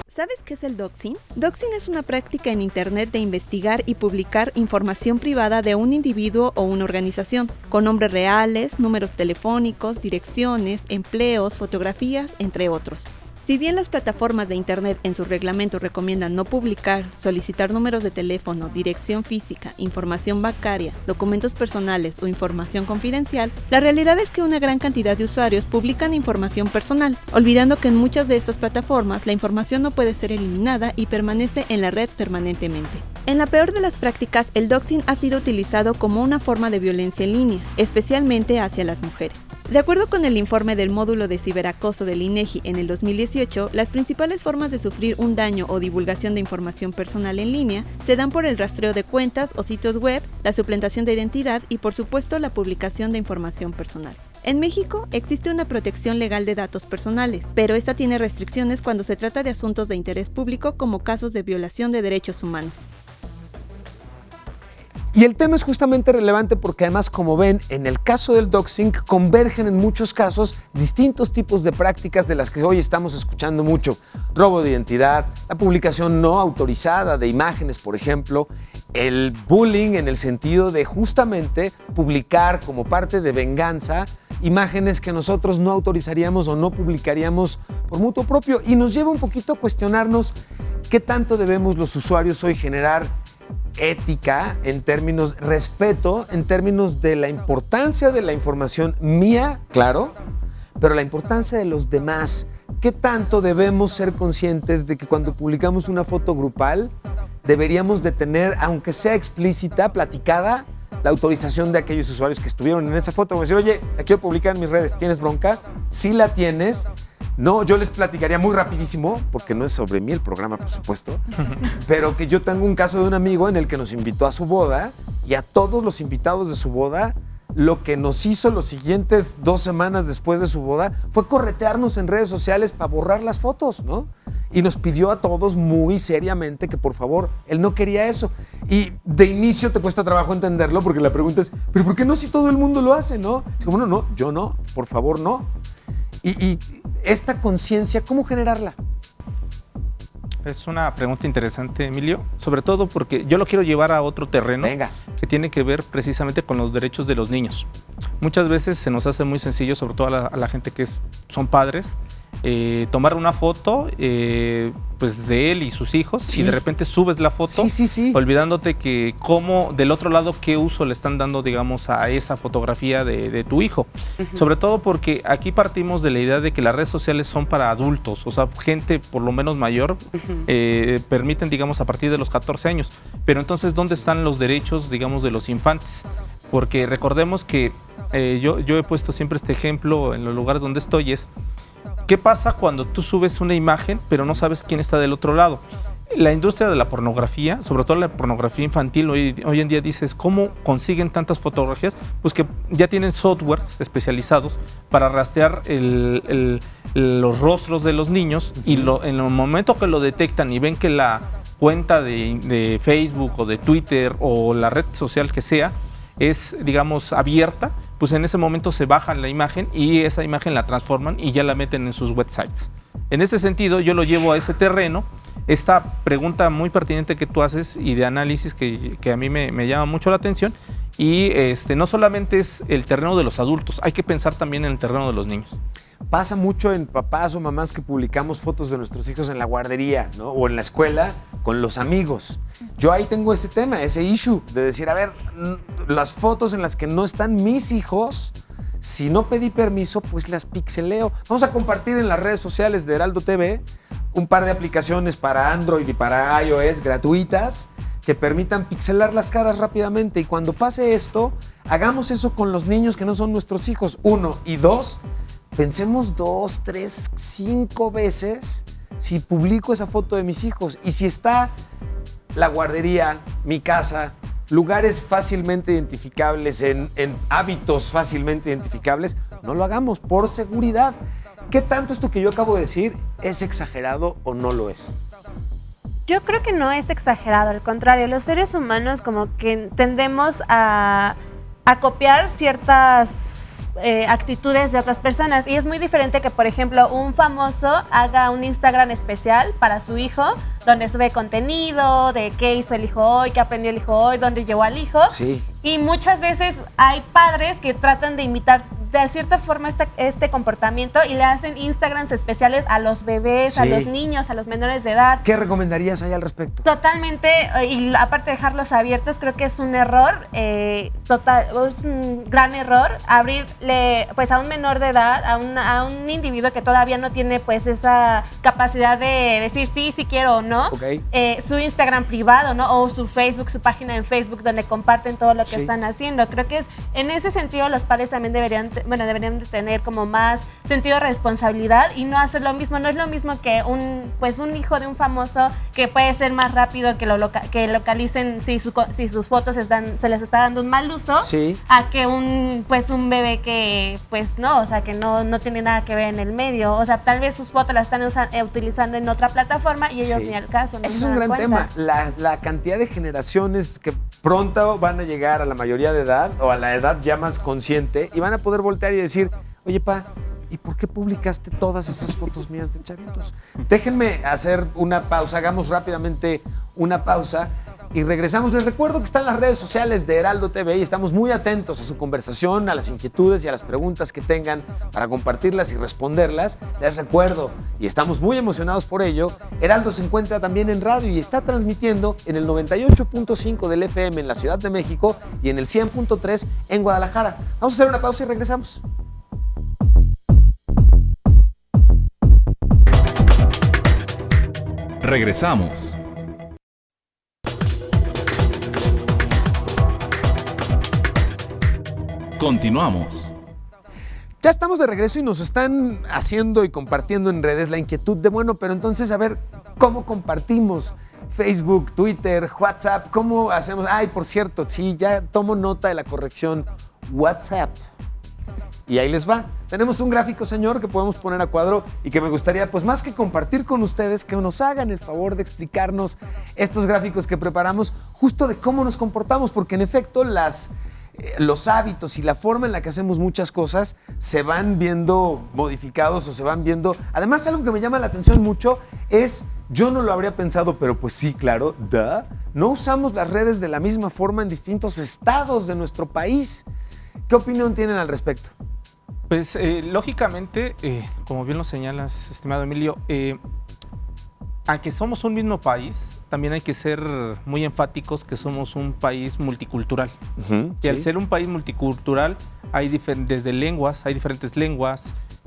I: ¿Sabes qué es el doxing? Doxing es una práctica en Internet de investigar y publicar información privada de un individuo o una organización, con nombres reales, números telefónicos, direcciones, empleos, fotografías, entre otros. Si bien las plataformas de Internet en sus reglamentos recomiendan no publicar, solicitar números de teléfono, dirección física, información bancaria, documentos personales o información confidencial, la realidad es que una gran cantidad de usuarios publican información personal, olvidando que en muchas de estas plataformas la información no puede ser eliminada y permanece en la red permanentemente. En la peor de las prácticas, el doxing ha sido utilizado como una forma de violencia en línea, especialmente hacia las mujeres. De acuerdo con el informe del módulo de ciberacoso del INEGI en el 2018, las principales formas de sufrir un daño o divulgación de información personal en línea se dan por el rastreo de cuentas o sitios web, la suplantación de identidad y, por supuesto, la publicación de información personal. En México existe una protección legal de datos personales, pero esta tiene restricciones cuando se trata de asuntos de interés público como casos de violación de derechos humanos.
C: Y el tema es justamente relevante porque además, como ven, en el caso del doxing convergen en muchos casos distintos tipos de prácticas de las que hoy estamos escuchando mucho. Robo de identidad, la publicación no autorizada de imágenes, por ejemplo, el bullying en el sentido de justamente publicar como parte de venganza imágenes que nosotros no autorizaríamos o no publicaríamos por mutuo propio. Y nos lleva un poquito a cuestionarnos qué tanto debemos los usuarios hoy generar ética, en términos respeto, en términos de la importancia de la información mía, claro, pero la importancia de los demás. ¿Qué tanto debemos ser conscientes de que cuando publicamos una foto grupal deberíamos de tener, aunque sea explícita, platicada, la autorización de aquellos usuarios que estuvieron en esa foto? Decir, oye, la quiero publicar en mis redes, ¿tienes bronca? Sí la tienes. No, yo les platicaría muy rapidísimo, porque no es sobre mí el programa, por supuesto, pero que yo tengo un caso de un amigo en el que nos invitó a su boda y a todos los invitados de su boda, lo que nos hizo los siguientes 2 semanas después de su boda fue corretearnos en redes sociales para borrar las fotos, ¿no? Y nos pidió a todos muy seriamente que por favor, él no quería eso. Y de inicio te cuesta trabajo entenderlo porque la pregunta es, ¿pero por qué no si todo el mundo lo hace, no? Digo, bueno, no, yo no, por favor, no. Y esta conciencia, ¿cómo generarla?
F: Es una pregunta interesante, Emilio, sobre todo porque yo lo quiero llevar a otro terreno.
C: Venga.
F: Que tiene que ver precisamente con los derechos de los niños. Muchas veces se nos hace muy sencillo, sobre todo a la gente que son padres, tomar una foto pues de él y sus hijos, sí, y de repente subes la foto, olvidándote que cómo del otro lado qué uso le están dando, digamos, a esa fotografía de tu hijo. Sobre todo porque aquí partimos de la idea de que las redes sociales son para adultos, o sea, gente por lo menos mayor, permiten, digamos, a partir de los 14 años. Pero entonces, ¿dónde están los derechos, digamos, de los infantes? Porque recordemos que yo he puesto siempre este ejemplo en los lugares donde estoy, es ¿qué pasa cuando tú subes una imagen pero no sabes quién está del otro lado? La industria de la pornografía, sobre todo la pornografía infantil, hoy en día dices, ¿cómo consiguen tantas fotografías? Pues que ya tienen softwares especializados para rastrear los rostros de los niños y en el momento que lo detectan y ven que la cuenta de Facebook o de Twitter o la red social que sea es, digamos, abierta, pues en ese momento se bajan la imagen y esa imagen la transforman y ya la meten en sus websites. En ese sentido, yo lo llevo a ese terreno. Esta pregunta muy pertinente que tú haces y de análisis que a mí me llama mucho la atención, y no solamente es el terreno de los adultos, hay que pensar también en el terreno de los niños.
C: Pasa mucho en papás o mamás que publicamos fotos de nuestros hijos en la guardería, ¿no? O en la escuela con los amigos. Yo ahí tengo ese tema, ese issue de decir, a ver, las fotos en las que no están mis hijos, si no pedí permiso, pues las pixeleo. Vamos a compartir en las redes sociales de Heraldo TV un par de aplicaciones para Android y para iOS gratuitas que permitan pixelar las caras rápidamente. Y cuando pase esto, hagamos eso con los niños que no son nuestros hijos. 1 y 2, pensemos 2, 3, 5 veces si publico esa foto de mis hijos. Y si está la guardería, mi casa, lugares fácilmente identificables, en hábitos fácilmente identificables, no lo hagamos por seguridad. ¿Qué tanto esto que yo acabo de decir es exagerado o no lo es?
E: Yo creo que no es exagerado, al contrario, los seres humanos como que tendemos a copiar ciertas actitudes de otras personas, y es muy diferente que, por ejemplo, un famoso haga un Instagram especial para su hijo, donde sube contenido de qué hizo el hijo hoy, qué aprendió el hijo hoy, dónde llevó al hijo. Sí. Y muchas veces hay padres que tratan de imitar de cierta forma este comportamiento y le hacen Instagrams especiales a los bebés, sí, a los niños, a los menores de edad.
C: ¿Qué recomendarías ahí al respecto?
E: Totalmente, y aparte de dejarlos abiertos, creo que es un error, es un gran error abrirle pues a un menor de edad, a un individuo que todavía no tiene pues esa capacidad de decir sí quiero o no, su Instagram privado, ¿no? O su Facebook, su página en Facebook donde comparten todo lo que están haciendo. Creo que en ese sentido los padres también deberían de tener como más sentido de responsabilidad y no hacer lo mismo. No es lo mismo que un hijo de un famoso, que puede ser más rápido que localicen si sus fotos se les está dando un mal uso, a que un bebé que pues no, o sea, que no tiene nada que ver en el medio. O sea, tal vez sus fotos las están utilizando en otra plataforma y ellos ni al caso. No
C: Ese es un gran tema. La cantidad de generaciones que pronto van a llegar a la mayoría de edad o a la edad ya más consciente y van a poder voltear y decir, oye, pa, ¿y por qué publicaste todas esas fotos mías de chavitos? Déjenme hacer una pausa, hagamos rápidamente una pausa y regresamos. Les recuerdo que están las redes sociales de Heraldo TV y estamos muy atentos a su conversación, a las inquietudes y a las preguntas que tengan para compartirlas y responderlas. Les recuerdo, y estamos muy emocionados por ello, Heraldo se encuentra también en radio y está transmitiendo en el 98.5 del FM en la Ciudad de México y en el 100.3 en Guadalajara. Vamos a hacer una pausa y regresamos.
J: Regresamos. Continuamos.
C: Ya estamos de regreso y nos están haciendo y compartiendo en redes la inquietud de, bueno, pero entonces a ver, ¿cómo compartimos? Facebook, Twitter, WhatsApp, ¿cómo hacemos? Ay, por cierto, sí, ya tomo nota de la corrección, WhatsApp. Y ahí les va. Tenemos un gráfico, señor, que podemos poner a cuadro y que me gustaría, pues más que compartir con ustedes, que nos hagan el favor de explicarnos estos gráficos que preparamos justo de cómo nos comportamos, porque en efecto los hábitos y la forma en la que hacemos muchas cosas se van viendo modificados o se van viendo. Además, algo que me llama la atención mucho es, yo no lo habría pensado, pero pues sí, claro, no usamos las redes de la misma forma en distintos estados de nuestro país. ¿Qué opinión tienen al respecto?
F: Pues lógicamente, como bien lo señalas, estimado Emilio, aunque somos un mismo país, también hay que ser muy enfáticos que somos un país multicultural. Y al ser un país multicultural, hay diferentes lenguas,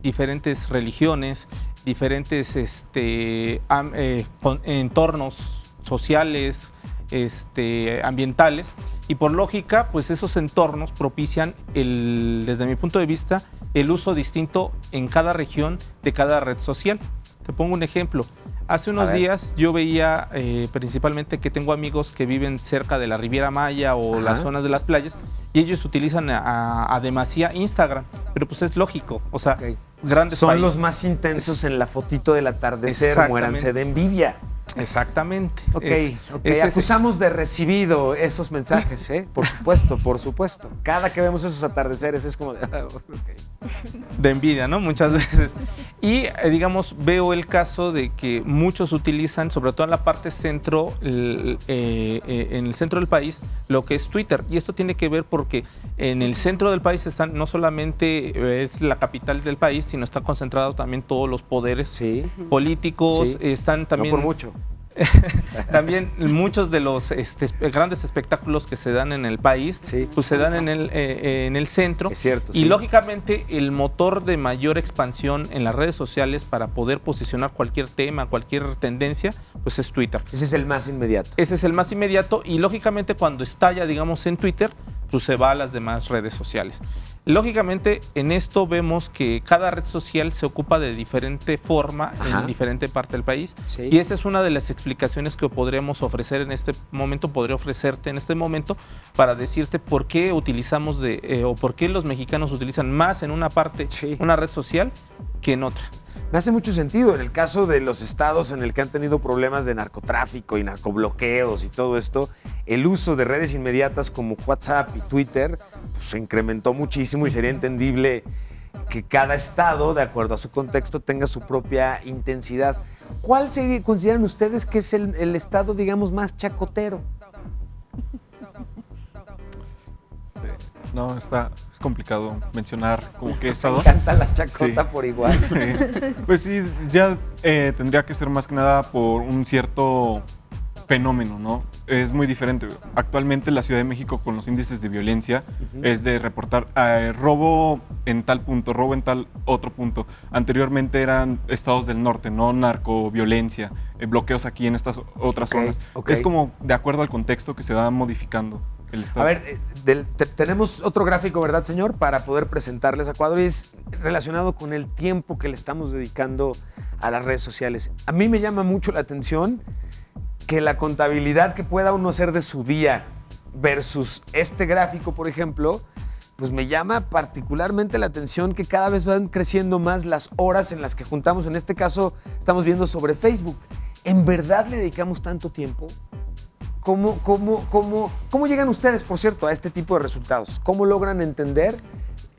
F: diferentes religiones, diferentes entornos sociales, ambientales, y por lógica, pues esos entornos propician, desde mi punto de vista, el uso distinto en cada región de cada red social. Te pongo un ejemplo. Hace unos días yo veía principalmente que tengo amigos que viven cerca de la Riviera Maya o las zonas de las playas y ellos utilizan a demasía Instagram, pero pues es lógico, o sea, grandes
C: son
F: países.
C: Los más intensos en la fotito del atardecer, muéranse de envidia.
F: Exactamente.
C: Acusamos de recibido esos mensajes, ¿eh? Por supuesto. Cada que vemos esos atardeceres es como
F: de envidia, ¿no? Muchas veces. Y, digamos, veo el caso de que muchos utilizan, sobre todo en la parte centro, en el centro del país, lo que es Twitter. Y esto tiene que ver porque en el centro del país están, no solamente es la capital del país, sino están concentrados también todos los poderes políticos, están también...
C: No por mucho.
F: También muchos de los grandes espectáculos que se dan en el país, pues se dan en el centro.
C: Es cierto,
F: y lógicamente el motor de mayor expansión en las redes sociales para poder posicionar cualquier tema, cualquier tendencia, pues es Twitter.
C: Ese es el más inmediato.
F: Ese es el más inmediato y lógicamente cuando estalla, digamos, en Twitter, pues se va a las demás redes sociales. Lógicamente, en esto vemos que cada red social se ocupa de diferente forma en diferente parte del país. Y esa es una de las explicaciones que podríamos ofrecer en este momento, podría ofrecerte en este momento para decirte por qué utilizamos o por qué los mexicanos utilizan más en una parte, una red social, que en otra.
C: Me hace mucho sentido en el caso de los estados en el que han tenido problemas de narcotráfico y narcobloqueos y todo esto, el uso de redes inmediatas como WhatsApp y Twitter pues, se incrementó muchísimo y sería entendible que cada estado, de acuerdo a su contexto, tenga su propia intensidad. ¿Cuál consideran ustedes que es el estado, digamos, más chacotero?
H: No, es complicado mencionar como qué estado.
C: Me encanta la chacota por igual.
H: Pues sí, ya tendría que ser más que nada por un cierto fenómeno, ¿no? Es muy diferente. Actualmente la Ciudad de México con los índices de violencia es de reportar robo en tal punto, robo en tal otro punto. Anteriormente eran estados del norte, ¿no? Narcoviolencia, bloqueos aquí en estas otras zonas. Es como de acuerdo al contexto que se va modificando. A
C: ver, tenemos otro gráfico, ¿verdad, señor? Para poder presentarles a cuadro y es relacionado con el tiempo que le estamos dedicando a las redes sociales. A mí me llama mucho la atención que la contabilidad que pueda uno hacer de su día versus este gráfico, por ejemplo, pues me llama particularmente la atención que cada vez van creciendo más las horas en las que juntamos. En este caso, estamos viendo sobre Facebook. ¿En verdad le dedicamos tanto tiempo? ¿Cómo llegan ustedes, por cierto, a este tipo de resultados? ¿Cómo logran entender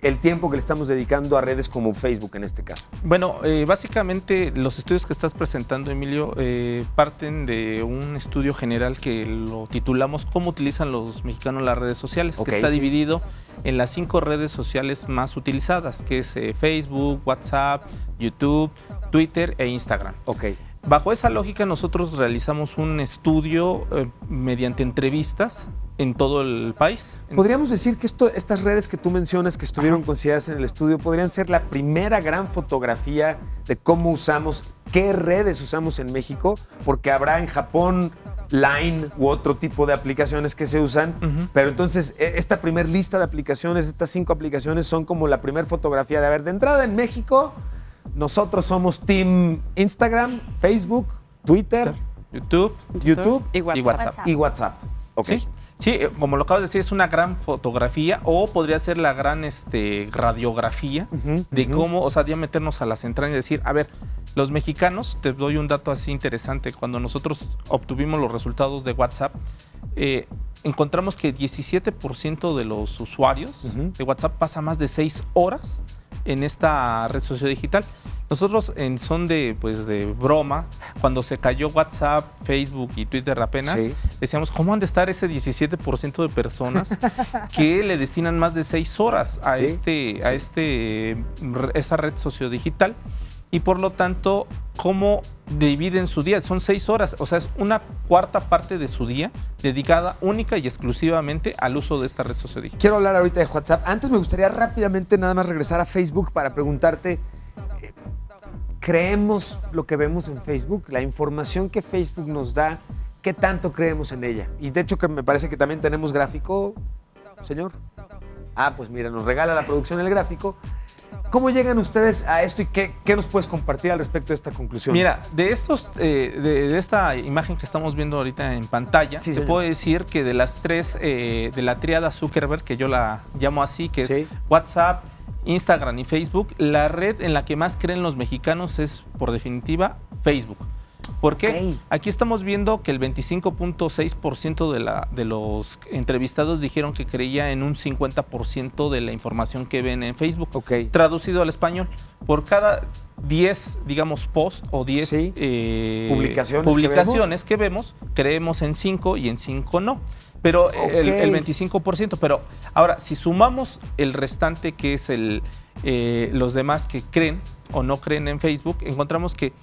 C: el tiempo que le estamos dedicando a redes como Facebook en este caso?
F: Bueno, básicamente los estudios que estás presentando, Emilio, parten de un estudio general que lo titulamos ¿Cómo utilizan los mexicanos las redes sociales? Que está dividido en las 5 redes sociales más utilizadas, que es Facebook, WhatsApp, YouTube, Twitter e Instagram. Bajo esa lógica nosotros realizamos un estudio mediante entrevistas en todo el país.
C: ¿Podríamos decir que estas redes que tú mencionas que estuvieron consideradas en el estudio podrían ser la primera gran fotografía de cómo usamos, qué redes usamos en México? Porque habrá en Japón Line u otro tipo de aplicaciones que se usan, pero entonces esta primer lista de aplicaciones, estas 5 aplicaciones son como la primera fotografía de, a ver, de entrada en México, nosotros somos Team Instagram, Facebook, Twitter,
F: YouTube
D: y WhatsApp.
C: Y WhatsApp.
F: Sí, como lo acabas de decir, es una gran fotografía o podría ser la gran radiografía de cómo, o sea, ya meternos a las entrañas y decir, a ver, los mexicanos, te doy un dato así interesante, cuando nosotros obtuvimos los resultados de WhatsApp, encontramos que 17% de los usuarios de WhatsApp pasa más de 6 horas en esta red sociodigital. Nosotros en son de broma, cuando se cayó WhatsApp, Facebook y Twitter apenas, decíamos, ¿cómo han de estar ese 17% de personas que le destinan más de 6 horas a esta red sociodigital? Y por lo tanto, ¿cómo dividen su día? Son 6 horas, o sea, es una cuarta parte de su día dedicada única y exclusivamente al uso de esta red sociodigital.
C: Quiero hablar ahorita de WhatsApp. Antes me gustaría rápidamente nada más regresar a Facebook para preguntarte, ¿creemos lo que vemos en Facebook? La información que Facebook nos da, ¿qué tanto creemos en ella? Y de hecho que me parece que también tenemos gráfico, señor. Pues mira, nos regala la producción el gráfico. ¿Cómo llegan ustedes a esto y qué nos puedes compartir al respecto de esta conclusión?
F: Mira, de esta imagen que estamos viendo ahorita en pantalla, te puedo decir que de las 3, de la tríada Zuckerberg, que yo la llamo así, que es WhatsApp, Instagram y Facebook, la red en la que más creen los mexicanos es, por definitiva, Facebook. ¿Por qué? Aquí estamos viendo que el 25.6% de los entrevistados dijeron que creía en un 50% de la información que ven en Facebook. Traducido al español, por cada 10, digamos, posts o 10 publicaciones que vemos, creemos en 5 y en 5 no. Pero el 25%. Pero ahora, si sumamos el restante, que es los demás que creen o no creen en Facebook, encontramos que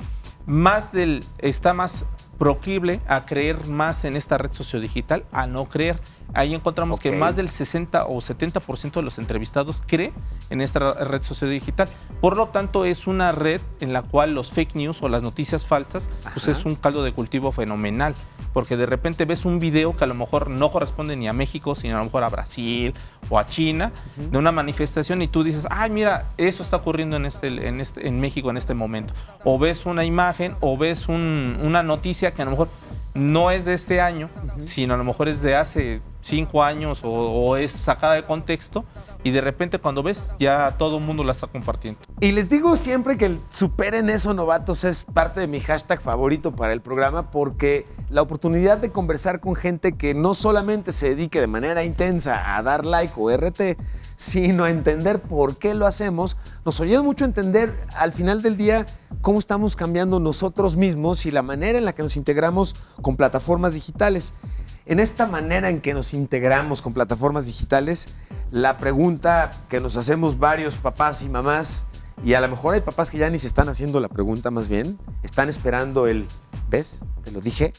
F: está más proclive a creer más en esta red sociodigital, a no creer. Ahí encontramos que más del 60 o 70% de los entrevistados cree en esta red sociodigital. Por lo tanto, es una red en la cual los fake news o las noticias falsas, pues es un caldo de cultivo fenomenal. Porque de repente ves un video que a lo mejor no corresponde ni a México, sino a lo mejor a Brasil o a China, de una manifestación, y tú dices, ay, mira, eso está ocurriendo en México en este momento. O ves una imagen o ves una noticia que a lo mejor no es de este año, sino a lo mejor es de hace 5 años o es sacada de contexto, y de repente cuando ves, ya todo el mundo la está compartiendo.
C: Y les digo siempre que el superen eso, novatos, es parte de mi hashtag favorito para el programa, porque la oportunidad de conversar con gente que no solamente se dedique de manera intensa a dar like o RT, sino a entender por qué lo hacemos, nos ayuda mucho a entender al final del día cómo estamos cambiando nosotros mismos y la manera en la que nos integramos con plataformas digitales. En esta manera en que nos integramos con plataformas digitales, la pregunta que nos hacemos varios papás y mamás, y a lo mejor hay papás que ya ni se están haciendo la pregunta, más bien, están esperando ¿ves? Te lo dije.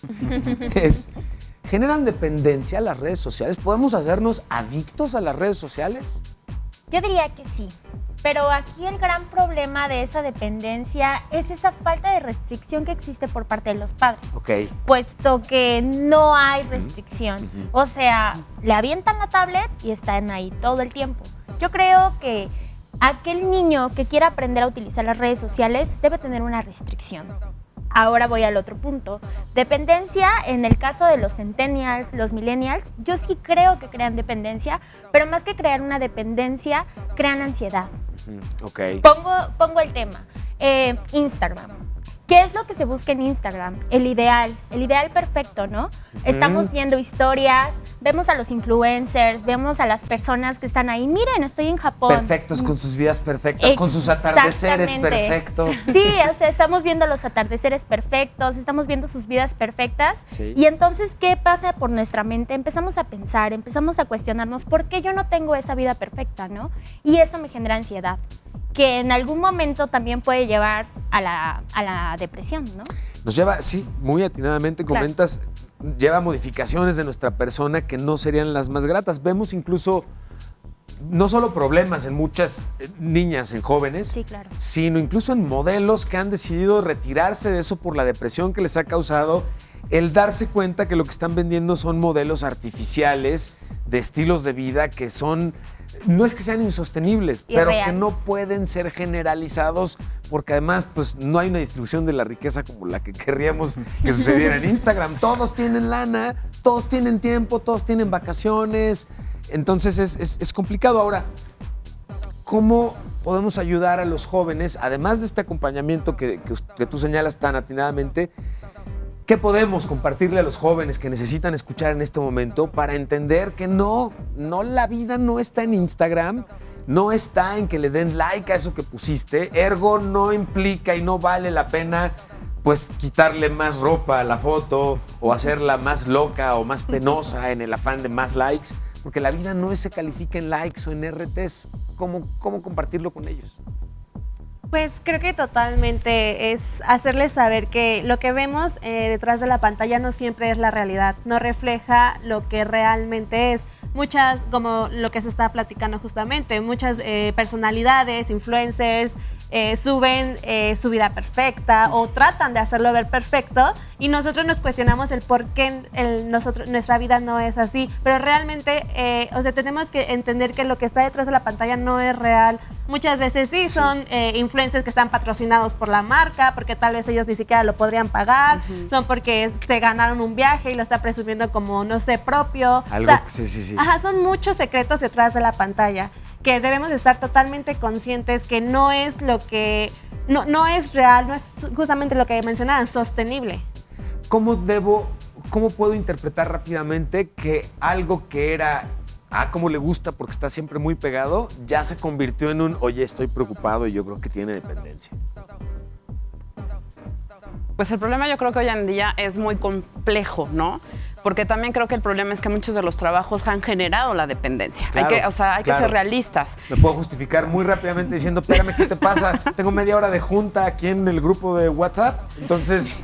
C: ¿Generan dependencia las redes sociales? ¿Podemos hacernos adictos a las redes sociales?
G: Yo diría que sí. Pero aquí el gran problema de esa dependencia es esa falta de restricción que existe por parte de los padres. Puesto que no hay restricción. O sea, le avientan la tablet y están ahí todo el tiempo. Yo creo que aquel niño que quiera aprender a utilizar las redes sociales debe tener una restricción. Ahora voy al otro punto. Dependencia, en el caso de los centennials, los millennials, yo sí creo que crean dependencia, pero más que crear una dependencia, crean ansiedad. Pongo el tema. Instagram. ¿Qué es lo que se busca en Instagram? El ideal perfecto, ¿no? Estamos viendo historias, vemos a los influencers, vemos a las personas que están ahí. Miren, estoy en Japón.
C: Perfectos, con sus vidas perfectas, con sus atardeceres perfectos.
G: Sí, o sea, estamos viendo los atardeceres perfectos, estamos viendo sus vidas perfectas.
C: Sí.
G: Y entonces, ¿qué pasa por nuestra mente? Empezamos a pensar, empezamos a cuestionarnos, ¿por qué yo no tengo esa vida perfecta, no? Y eso me genera ansiedad, que en algún momento también puede llevar a la depresión, ¿no?
C: Nos lleva, sí, muy atinadamente comentas, lleva modificaciones de nuestra persona que no serían las más gratas. Vemos incluso no solo problemas en muchas niñas, en jóvenes,
G: Sí, claro.
C: sino incluso en modelos que han decidido retirarse de eso por la depresión que les ha causado el darse cuenta que lo que están vendiendo son modelos artificiales de estilos de vida que son, no es que sean insostenibles, pero que no pueden ser generalizados porque además pues no hay una distribución de la riqueza como la que querríamos que sucediera en Instagram. Todos tienen lana, todos tienen tiempo, todos tienen vacaciones, entonces es complicado. Ahora, ¿cómo podemos ayudar a los jóvenes, además de este acompañamiento que tú señalas tan atinadamente? ¿Qué podemos compartirle a los jóvenes que necesitan escuchar en este momento para entender que no, la vida no está en Instagram, no está en que le den like a eso que pusiste, ergo no implica y no vale la pena pues quitarle más ropa a la foto o hacerla más loca o más penosa en el afán de más likes, porque la vida no se califica en likes o en RTs. ¿Cómo compartirlo con ellos?
E: Pues creo que totalmente es hacerles saber que lo que vemos detrás de la pantalla no siempre es la realidad, no refleja lo que realmente es. Muchas, como lo que se está platicando justamente, muchas personalidades, influencers, suben su vida perfecta o tratan de hacerlo ver perfecto y nosotros nos cuestionamos el por qué nuestra vida no es así, pero realmente tenemos que entender que lo que está detrás de la pantalla no es real. Muchas veces sí son influencers que están patrocinados por la marca porque tal vez ellos ni siquiera lo podrían pagar, son porque se ganaron un viaje y lo está presumiendo como, no sé, propio.
C: Algo, sí.
E: Ajá, son muchos secretos detrás de la pantalla que debemos estar totalmente conscientes que no es lo que, no es real, no es justamente lo que mencionaban, sostenible.
C: ¿Cómo puedo interpretar rápidamente que algo que era, cómo le gusta porque está siempre muy pegado, ya se convirtió en un, oye, estoy preocupado y yo creo que tiene dependencia?
D: Pues el problema yo creo que hoy en día es muy complejo, ¿no? Porque también creo que el problema es que muchos de los trabajos han generado la dependencia.
C: Claro,
D: hay que ser realistas.
C: Me puedo justificar muy rápidamente diciendo, espérame, ¿qué te pasa? Tengo media hora de junta aquí en el grupo de WhatsApp, entonces...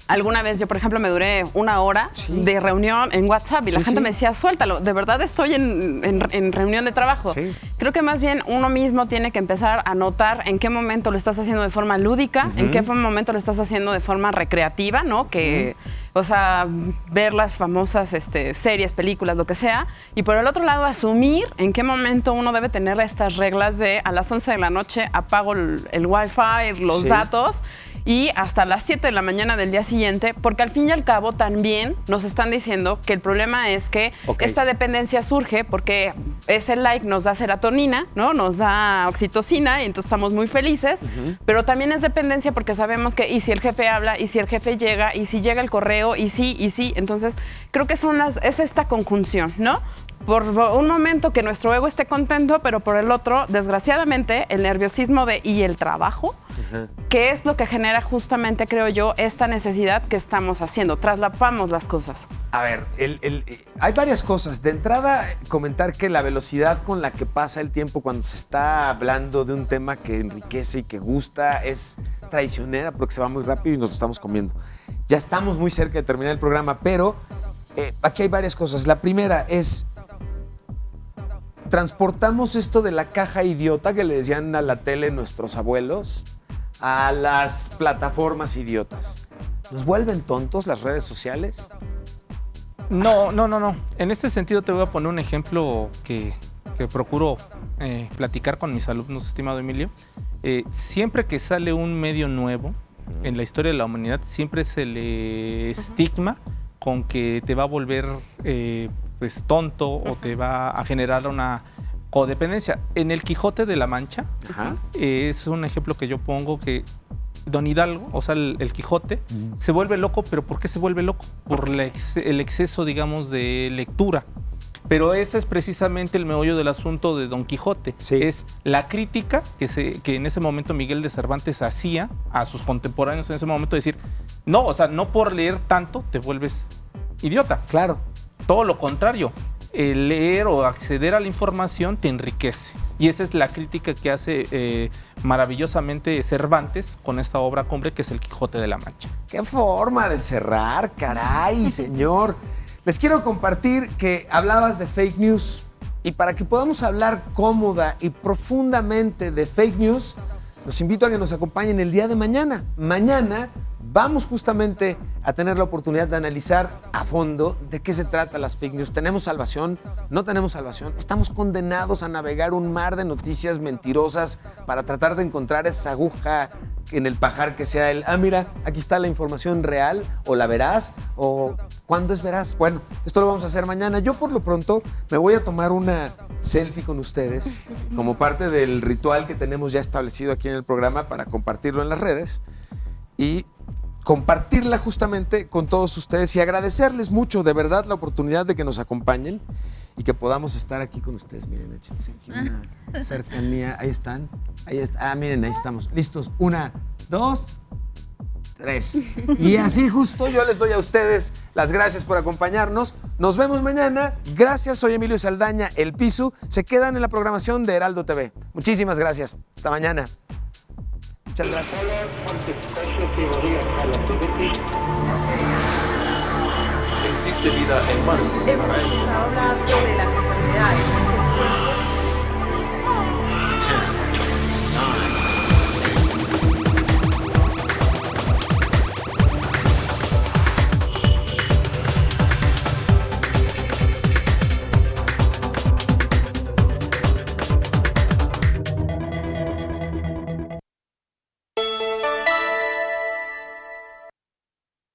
D: Alguna vez yo, por ejemplo, me duré 1 hora de reunión en WhatsApp y la gente me decía, suéltalo, de verdad estoy en reunión de trabajo. Sí. Creo que más bien uno mismo tiene que empezar a notar en qué momento lo estás haciendo de forma lúdica, en qué momento lo estás haciendo de forma recreativa, ¿no? Que, o sea, ver las famosas series, películas, lo que sea. Y por el otro lado, asumir en qué momento uno debe tener estas reglas de a las 11 de la noche apago el Wi-Fi, los datos, y hasta las 7 de la mañana del día siguiente, porque al fin y al cabo también nos están diciendo que el problema es que esta dependencia surge porque ese like nos da serotonina, ¿no? Nos da oxitocina y entonces estamos muy felices, pero también es dependencia porque sabemos que y si el jefe habla, y si el jefe llega, y si llega el correo, y sí, entonces creo que es esta conjunción, ¿no? Por un momento que nuestro ego esté contento, pero por el otro, desgraciadamente, el nerviosismo y el trabajo, que es lo que genera justamente, creo yo, esta necesidad que estamos haciendo. Traslapamos las cosas.
C: A ver, hay varias cosas. De entrada, comentar que la velocidad con la que pasa el tiempo cuando se está hablando de un tema que enriquece y que gusta es traicionera porque se va muy rápido y nos lo estamos comiendo. Ya estamos muy cerca de terminar el programa, pero aquí hay varias cosas. La primera es... transportamos esto de la caja idiota que le decían a la tele nuestros abuelos a las plataformas idiotas. ¿Nos vuelven tontos las redes sociales?
F: No. En este sentido te voy a poner un ejemplo que procuro platicar con mis alumnos, estimado Emilio. Siempre que sale un medio nuevo en la historia de la humanidad, siempre se le estigma con que te va a volver pues tonto o te va a generar una codependencia. En el Quijote de la Mancha es un ejemplo que yo pongo que Don Hidalgo, o sea, el Quijote, se vuelve loco, pero ¿por qué se vuelve loco? Por el exceso, digamos, de lectura. Pero ese es precisamente el meollo del asunto de Don Quijote. Sí. Es la crítica que en ese momento Miguel de Cervantes hacía a sus contemporáneos en ese momento, de decir, no, o sea, no por leer tanto te vuelves idiota.
C: Claro.
F: Todo lo contrario. El leer o acceder a la información te enriquece. Y esa es la crítica que hace maravillosamente Cervantes con esta obra cumbre que es El Quijote de la Mancha.
C: ¡Qué forma de cerrar, caray, señor! Les quiero compartir que hablabas de fake news y para que podamos hablar cómoda y profundamente de fake news, los invito a que nos acompañen el día de mañana. Mañana vamos justamente a tener la oportunidad de analizar a fondo de qué se trata las fake news. ¿Tenemos salvación? ¿No tenemos salvación? ¿Estamos condenados a navegar un mar de noticias mentirosas para tratar de encontrar esa aguja en el pajar que sea mira, aquí está la información real, o la verás, o ¿cuándo es veraz? Bueno, esto lo vamos a hacer mañana. Yo por lo pronto me voy a tomar una selfie con ustedes como parte del ritual que tenemos ya establecido aquí en el programa para compartirlo en las redes y compartirla justamente con todos ustedes y agradecerles mucho de verdad la oportunidad de que nos acompañen y que podamos estar aquí con ustedes. Miren, échense aquí una cercanía. Ahí están. Ahí está. Miren, ahí estamos. Listos. 1, 2, 3. Y así justo yo les doy a ustedes las gracias por acompañarnos. Nos vemos mañana. Gracias, soy Emilio Saldaña, El Pisu. Se quedan en la programación de Heraldo TV. Muchísimas gracias. Hasta mañana. Muchas gracias.
J: ¿Existe vida en Marte?
A: Hemos estado hablando de las enfermedades.